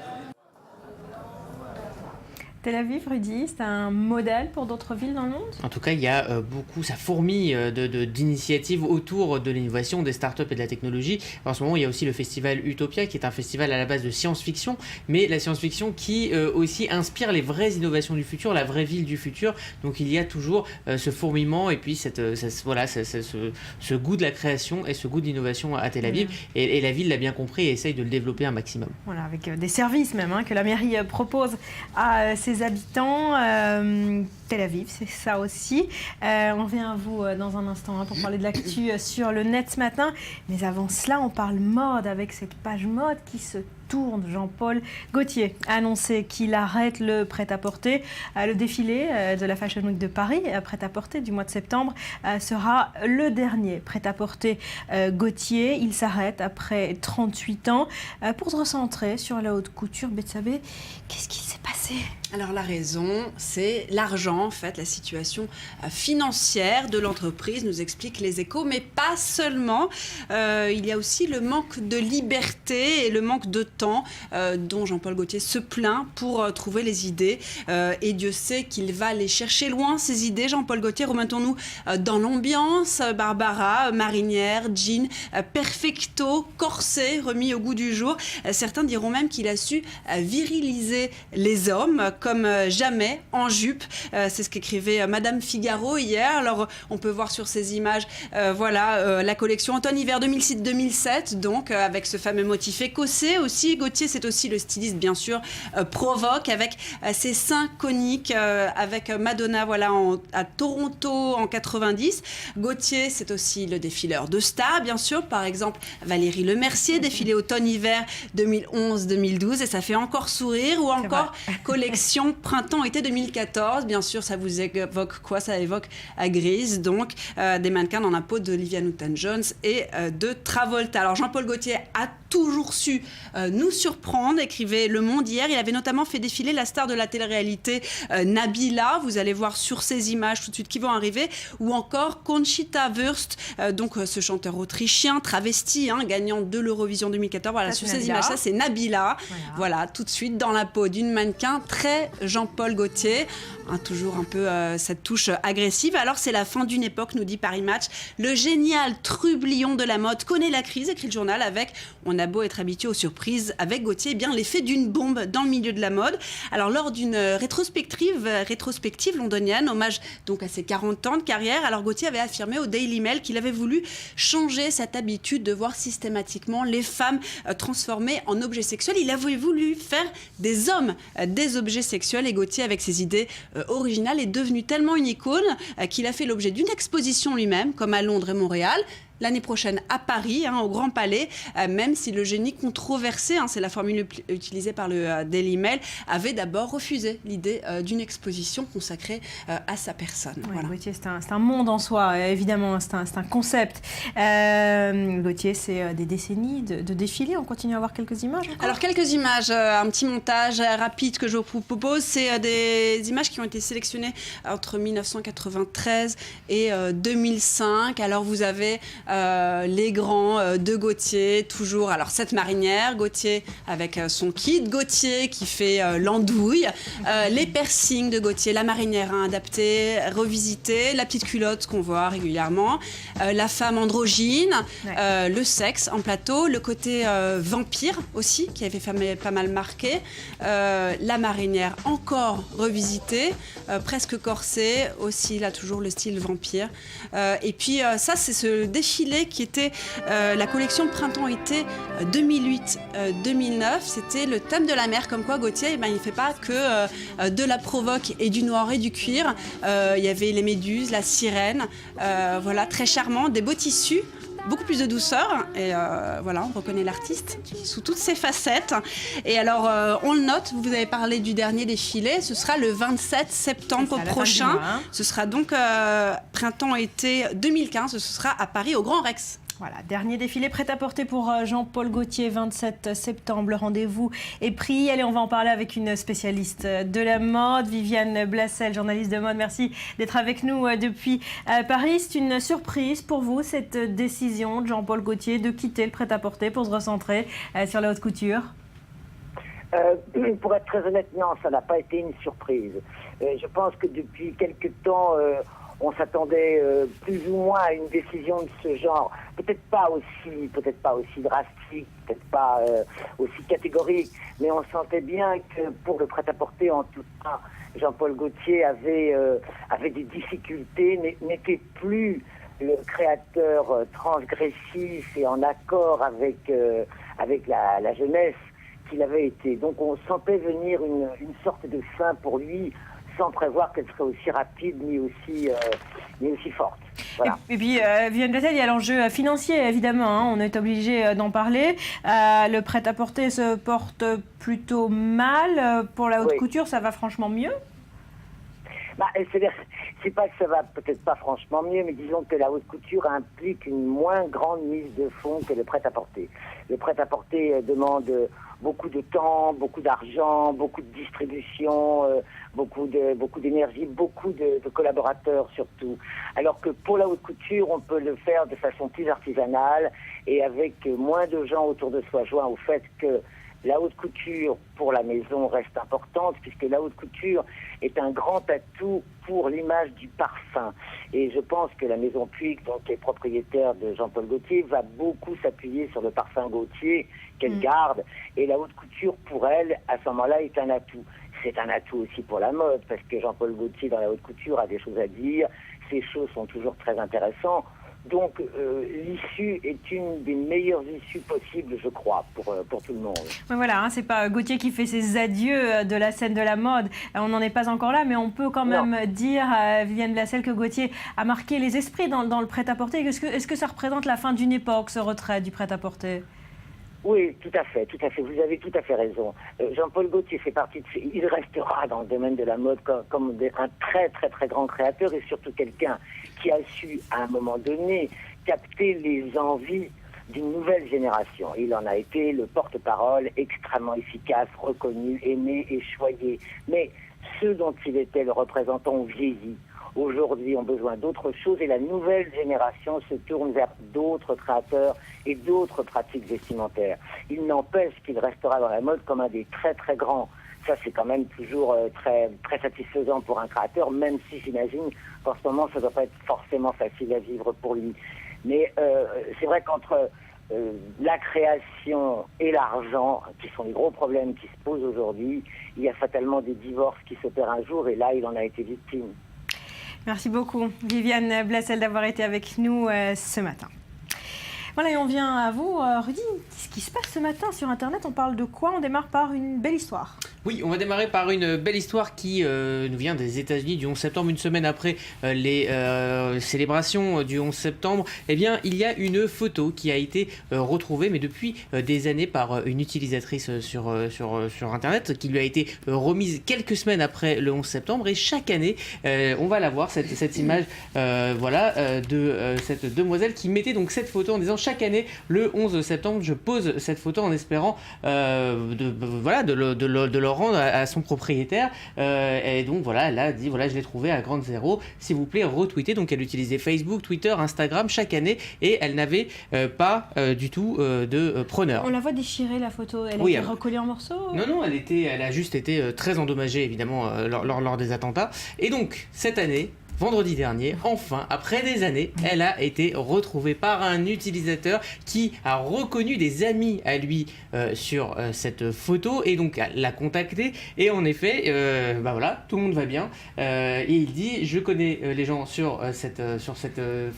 Tel Aviv, Rudy, c'est un modèle pour d'autres villes dans le monde? En tout cas, il y a beaucoup, ça fourmille d'initiatives autour de l'innovation, des startups et de la technologie. En ce moment, il y a aussi le festival Utopia, qui est un festival à la base de science-fiction, mais la science-fiction qui aussi inspire les vraies innovations du futur, la vraie ville du futur. Donc il y a toujours ce fourmillement et puis ce goût de la création et ce goût de l'innovation à Tel Aviv. Et la ville l'a bien compris et essaye de le développer un maximum. Voilà, avec des services même que la mairie propose à ses habitants. Tel Aviv, c'est ça aussi. On revient à vous dans un instant pour parler de l'actu sur le net ce matin. Mais avant cela, on parle mode avec cette page mode qui se tourne. Jean-Paul Gaultier a annoncé qu'il arrête le prêt-à-porter. Le défilé de la Fashion Week de Paris, prêt-à-porter du mois de septembre, sera le dernier prêt-à-porter Gaultier. Il s'arrête après 38 ans pour se recentrer sur la haute couture. Betsabé, qu'est-ce qui s'est passé? Alors la raison, c'est l'argent, en fait, la situation financière de l'entreprise, nous explique Les Échos, mais pas seulement. Il y a aussi le manque de liberté et le manque de temps dont Jean-Paul Gaultier se plaint pour trouver les idées. Et Dieu sait qu'il va les chercher loin, ces idées. Jean-Paul Gaultier, remettons-nous dans l'ambiance. Barbara, marinière, jean, perfecto, corset, remis au goût du jour. Certains diront même qu'il a su viriliser les hommes comme jamais en jupe. C'est ce qu'écrivait Madame Figaro hier. Alors on peut voir sur ces images la collection automne-hiver 2006-2007, donc avec ce fameux motif écossais aussi. Gaultier, c'est aussi le styliste bien sûr provoque avec ses seins coniques avec Madonna à Toronto en 90. Gaultier, c'est aussi le défileur de stars bien sûr, par exemple Valérie Lemercier, défilé automne-hiver 2011-2012 et ça fait encore sourire, ou encore collection printemps-été 2014, bien sûr, ça vous évoque quoi? Ça évoque Grise, donc des mannequins dans la peau d'Olivia Newton-John et de Travolta. Alors Jean-Paul Gaultier a toujours su nous surprendre, écrivait Le Monde hier. Il avait notamment fait défiler la star de la télé-réalité Nabila, vous allez voir sur ces images tout de suite qui vont arriver, ou encore Conchita Wurst, donc ce chanteur autrichien travesti, gagnant de l'Eurovision 2014. Voilà, sur ces images, ça c'est Nabila. Voilà, tout de suite dans la peau d'une mannequin très Jean-Paul Gaultier. Toujours un peu cette touche agressive. Alors c'est la fin d'une époque, nous dit Paris Match. Le génial trublion de la mode connaît la crise, écrit le journal, avec, on a beau être habitué aux surprises avec Gaultier, bien l'effet d'une bombe dans le milieu de la mode. Alors lors d'une rétrospective londonienne, hommage donc à ses 40 ans de carrière, alors Gaultier avait affirmé au Daily Mail qu'il avait voulu changer cette habitude de voir systématiquement les femmes transformées en objets sexuels. Il avait voulu faire des hommes des objets sexuels, et Gaultier, avec ses idées originales, est devenu tellement une icône qu'il a fait l'objet d'une exposition lui-même, comme à Londres et Montréal. L'année prochaine à Paris, au Grand Palais, même si le génie controversé, c'est la formule utilisée par le Daily Mail, avait d'abord refusé l'idée d'une exposition consacrée à sa personne. Voilà. Gaultier, c'est un monde en soi, évidemment, c'est un concept. Gaultier, c'est des décennies de défilés. On continue à voir quelques images encore. Alors, quelques images, un petit montage rapide que je vous propose. C'est des images qui ont été sélectionnées entre 1993 et 2005. Alors, vous avez les grands de Gaultier, toujours. Alors, cette marinière, Gaultier avec son kit, Gaultier qui fait l'andouille, les piercings de Gaultier, la marinière adaptée, revisitée, la petite culotte qu'on voit régulièrement, la femme androgyne, le sexe en plateau, le côté vampire aussi, qui avait pas mal marqué, la marinière encore revisitée, presque corsée, aussi là toujours le style vampire. Et puis ça, c'est ce défilé qui était la collection printemps-été 2008-2009. C'était le thème de la mer, comme quoi Gaultier, il ne fait pas que de la provoque et du noir et du cuir. Il y avait les méduses, la sirène, très charmant, des beaux tissus. Beaucoup plus de douceur, et on reconnaît l'artiste sous toutes ses facettes. Et alors, on le note, vous avez parlé du dernier défilé, ce sera le 27 septembre prochain. Ce sera donc printemps-été 2015, ce sera à Paris, au Grand Rex. Voilà, dernier défilé prêt-à-porter pour Jean-Paul Gaultier, 27 septembre. Le rendez-vous est pris. Allez, on va en parler avec une spécialiste de la mode, Viviane Blassel, journaliste de mode. Merci d'être avec nous depuis Paris. C'est une surprise pour vous, cette décision de Jean-Paul Gaultier de quitter le prêt-à-porter pour se recentrer sur la haute couture? Pour être très honnête, non, ça n'a pas été une surprise. Je pense que depuis quelque temps, on s'attendait plus ou moins à une décision de ce genre. Peut-être pas aussi drastique, peut-être pas aussi catégorique, mais on sentait bien que pour le prêt-à-porter, en tout cas, Jean-Paul Gaultier avait des difficultés, n'était plus le créateur transgressif et en accord avec la jeunesse qu'il avait été. Donc on sentait venir une sorte de fin pour lui, sans prévoir qu'elle serait aussi rapide ni aussi forte. Voilà. Et puis, Viviane Blassel, il y a l'enjeu financier, évidemment, hein, on est obligé d'en parler. Le prêt-à-porter se porte plutôt mal. Pour la haute couture, ça va franchement mieux? C'est pas que ça va peut-être pas franchement mieux, mais disons que la haute couture implique une moins grande mise de fonds que le prêt-à-porter. Le prêt-à-porter demande beaucoup de temps, beaucoup d'argent, beaucoup de distribution, beaucoup d'énergie, beaucoup de collaborateurs surtout. Alors que pour la haute couture, on peut le faire de façon plus artisanale et avec moins de gens autour de soi, joint au fait que la haute couture pour la maison reste importante, puisque la haute couture est un grand atout pour l'image du parfum. Et je pense que la maison Puig, donc qui est propriétaire de Jean-Paul Gaultier, va beaucoup s'appuyer sur le parfum Gaultier qu'elle garde. Et la haute couture, pour elle, à ce moment-là, est un atout. C'est un atout aussi pour la mode, parce que Jean-Paul Gaultier, dans la haute couture, a des choses à dire. Ses choses sont toujours très intéressantes. Donc l'issue est une des meilleures issues possibles, je crois, pour tout le monde. Ouais, voilà, hein, c'est pas Gaultier qui fait ses adieux de la scène de la mode. On n'en est pas encore là, mais on peut quand même dire à Viviane Blassel que Gaultier a marqué les esprits dans le prêt-à-porter. Est-ce que ça représente la fin d'une époque, ce retrait du prêt-à-porter? Oui, tout à fait. Vous avez tout à fait raison. Jean-Paul Gaultier fait partie il restera dans le domaine de la mode comme un très très très grand créateur et surtout quelqu'un qui a su, à un moment donné, capter les envies d'une nouvelle génération. Il en a été le porte-parole extrêmement efficace, reconnu, aimé et choyé. Mais ceux dont il était le représentant ont vieilli. Aujourd'hui, ont besoin d'autres choses et la nouvelle génération se tourne vers d'autres créateurs et d'autres pratiques vestimentaires. Il n'empêche qu'il restera dans la mode comme un des très très grands. Ça, c'est quand même toujours très, très satisfaisant pour un créateur, même si j'imagine qu'en ce moment, ça ne doit pas être forcément facile à vivre pour lui. Mais c'est vrai qu'entre la création et l'argent, qui sont les gros problèmes qui se posent aujourd'hui, il y a fatalement des divorces qui s'opèrent un jour et là, il en a été victime. Merci beaucoup, Viviane Blassel, d'avoir été avec nous ce matin. Voilà, et on vient à vous. Rudy, qu'est-ce qui se passe ce matin sur Internet? On parle de quoi? On démarre par une belle histoire. Oui, on va démarrer par une belle histoire qui nous vient des États-Unis du 11 septembre, une semaine après les célébrations du 11 septembre. Eh bien, il y a une photo qui a été retrouvée, mais depuis des années, par une utilisatrice sur Internet, qui lui a été remise quelques semaines après le 11 septembre. Et chaque année, on va la voir, cette image de cette demoiselle qui mettait donc cette photo en disant chaque année, le 11 septembre, je pose cette photo en espérant de le rendre à son propriétaire. Et donc voilà, elle a dit voilà, je l'ai trouvé à grande zéro, s'il vous plaît retweetez. Donc elle utilisait Facebook, Twitter, Instagram chaque année et elle n'avait pas du tout de preneur. On la voit déchirer la photo, elle a été recollée en morceaux? Non, elle a juste été très endommagée évidemment lors des attentats. Et donc cette année, vendredi dernier, enfin, après des années, elle a été retrouvée par un utilisateur qui a reconnu des amis à lui sur cette photo et donc l'a contacté. Et en effet, tout le monde va bien. Et il dit, je connais les gens sur cette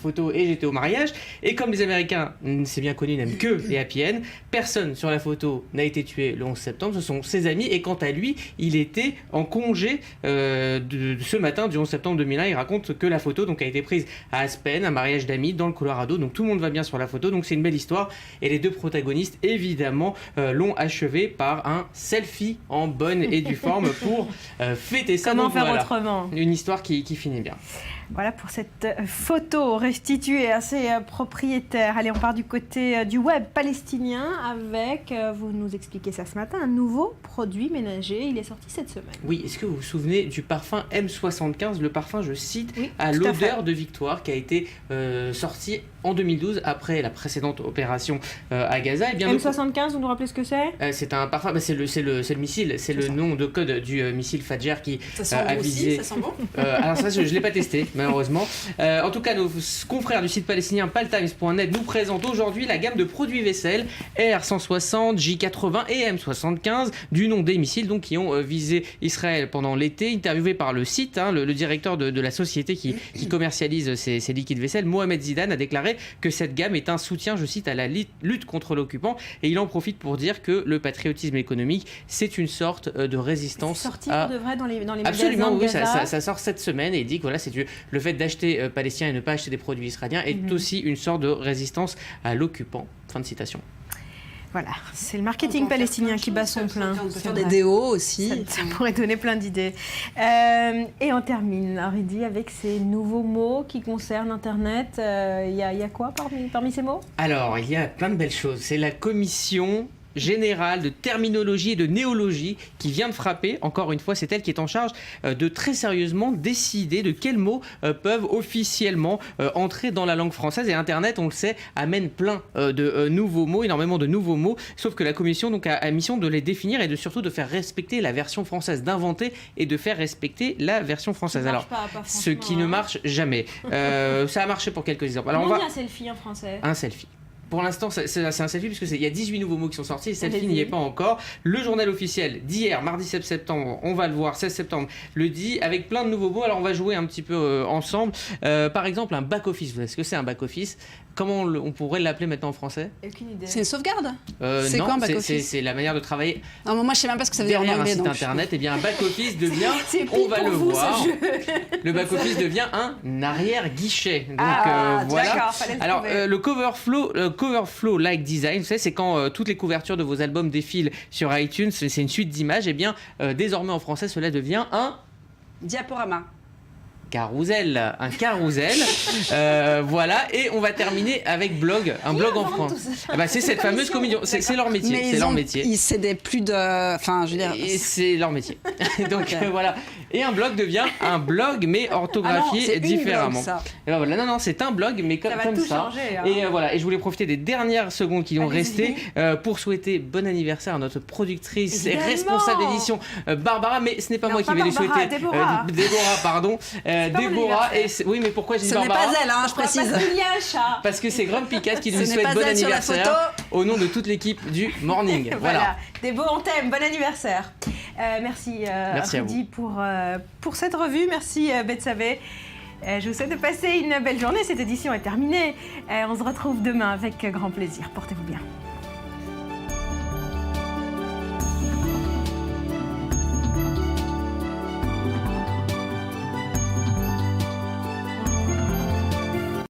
photo et j'étais au mariage. Et comme les Américains, c'est bien connu, n'aiment que les happy end, personne sur la photo n'a été tué le 11 septembre. Ce sont ses amis. Et quant à lui, il était en congé ce matin du 11 septembre 2001. Il raconte que la photo donc a été prise à Aspen, un mariage d'amis dans le Colorado. Donc tout le monde va bien sur la photo. Donc c'est une belle histoire. Et les deux protagonistes, évidemment, l'ont achevé par un selfie en bonne et due forme pour fêter ça. Comment faire autrement? Une histoire qui finit bien. Voilà pour cette photo restituée à ses propriétaires. Allez, on part du côté du web palestinien avec, vous nous expliquez ça ce matin, un nouveau produit ménager. Il est sorti cette semaine. Oui, est-ce que vous vous souvenez du parfum M75, le parfum, je cite, oui, à l'odeur de victoire, qui a été sorti en 2012 après la précédente opération à Gaza. Et bien, M75, vous nous rappelez ce que c'est? C'est un parfum, c'est le missile, c'est le nom de code du missile Fajr qui a visé. Ça sent bon. Alors ça, je ne l'ai pas testé, malheureusement. En tout cas, nos confrères du site palestinien paltimes.net nous présentent aujourd'hui la gamme de produits vaisselle R160, J80 et M75 du nom des missiles donc, qui ont visé Israël pendant l'été. Interviewé par le site, le directeur de la société qui commercialise ces liquides vaisselle, Mohamed Zidane, a déclaré que cette gamme est un soutien, je cite, à la lutte contre l'occupant, et il en profite pour dire que le patriotisme économique, c'est une sorte de résistance. C'est sorti pour de vrai dans les magasins. Absolument, oui, Gaza. ça sort cette semaine, et il dit que voilà, c'est le fait d'acheter palestinien et ne pas acheter des produits israéliens est aussi une sorte de résistance à l'occupant. Fin de citation. Voilà, c'est le marketing palestinien qui bat son plein. On peut faire des déos aussi. Ça pourrait donner plein d'idées. Et on termine, Aridi, avec ces nouveaux mots qui concernent Internet. Il y a quoi parmi ces mots? Alors, il y a plein de belles choses. C'est la commission générale de terminologie et de néologie qui vient de frapper. Encore une fois, c'est elle qui est en charge de très sérieusement décider de quels mots peuvent officiellement entrer dans la langue française. Et Internet, on le sait, amène plein de nouveaux mots, énormément de nouveaux mots, sauf que la commission donc, a mission de les définir et surtout de faire respecter la version française, d'inventer et de faire respecter la version française. Alors, ce qui ne marche jamais. Ça a marché pour quelques exemples. Alors, Comment on dit un selfie en français? Un selfie. Pour l'instant, c'est un selfie puisque il y a 18 nouveaux mots qui sont sortis et selfie n'y est pas encore. Le journal officiel d'hier, mardi 7 septembre, on va le voir, 16 septembre, le dit avec plein de nouveaux mots. Alors on va jouer un petit peu ensemble. Par exemple, un back-office. Vous savez ce que c'est un back-office? Comment on pourrait l'appeler maintenant en français? Aucune idée. C'est une sauvegarde? C'est quoi un back-office? C'est la manière de travailler. Non, moi je sais même pas ce que ça veut dire en derrière anglais. un site donc internet, et bien un back-office devient, on va le voir, le back-office devient un arrière-guichet. Donc voilà. Alors le cover flow like design, vous savez, c'est quand toutes les couvertures de vos albums défilent sur iTunes, c'est une suite d'images, et bien désormais en français cela devient un diaporama. Carousel, un carousel, voilà, et on va terminer avec blog, un blog en France. C'est cette fameuse communion, c'est leur métier, mais c'est leur métier. Ils cédaient plus de, enfin, je veux dire, et c'est leur métier. Donc voilà, et un blog devient un blog mais orthographié différemment. Et ben voilà, non, c'est un blog mais comme ça. Changer, hein. Et voilà, et je voulais profiter des dernières secondes qui ont resté pour souhaiter bon anniversaire à notre productrice et responsable d'édition Barbara, mais ce n'est pas moi qui vais lui souhaiter. Déborah, pardon. Déborah, oui, mais pourquoi j'ai dit Barbara? Ce n'est pas elle, je précise. Parce qu'il y a un chat. Parce que c'est Grumpy Cat qui lui souhaite bon anniversaire au nom de toute l'équipe du Morning. Voilà. Déborah, on t'aime, bon anniversaire. Merci Rudy pour cette revue. Merci Betsavé. Je vous souhaite de passer une belle journée. Cette édition est terminée. On se retrouve demain avec grand plaisir. Portez-vous bien.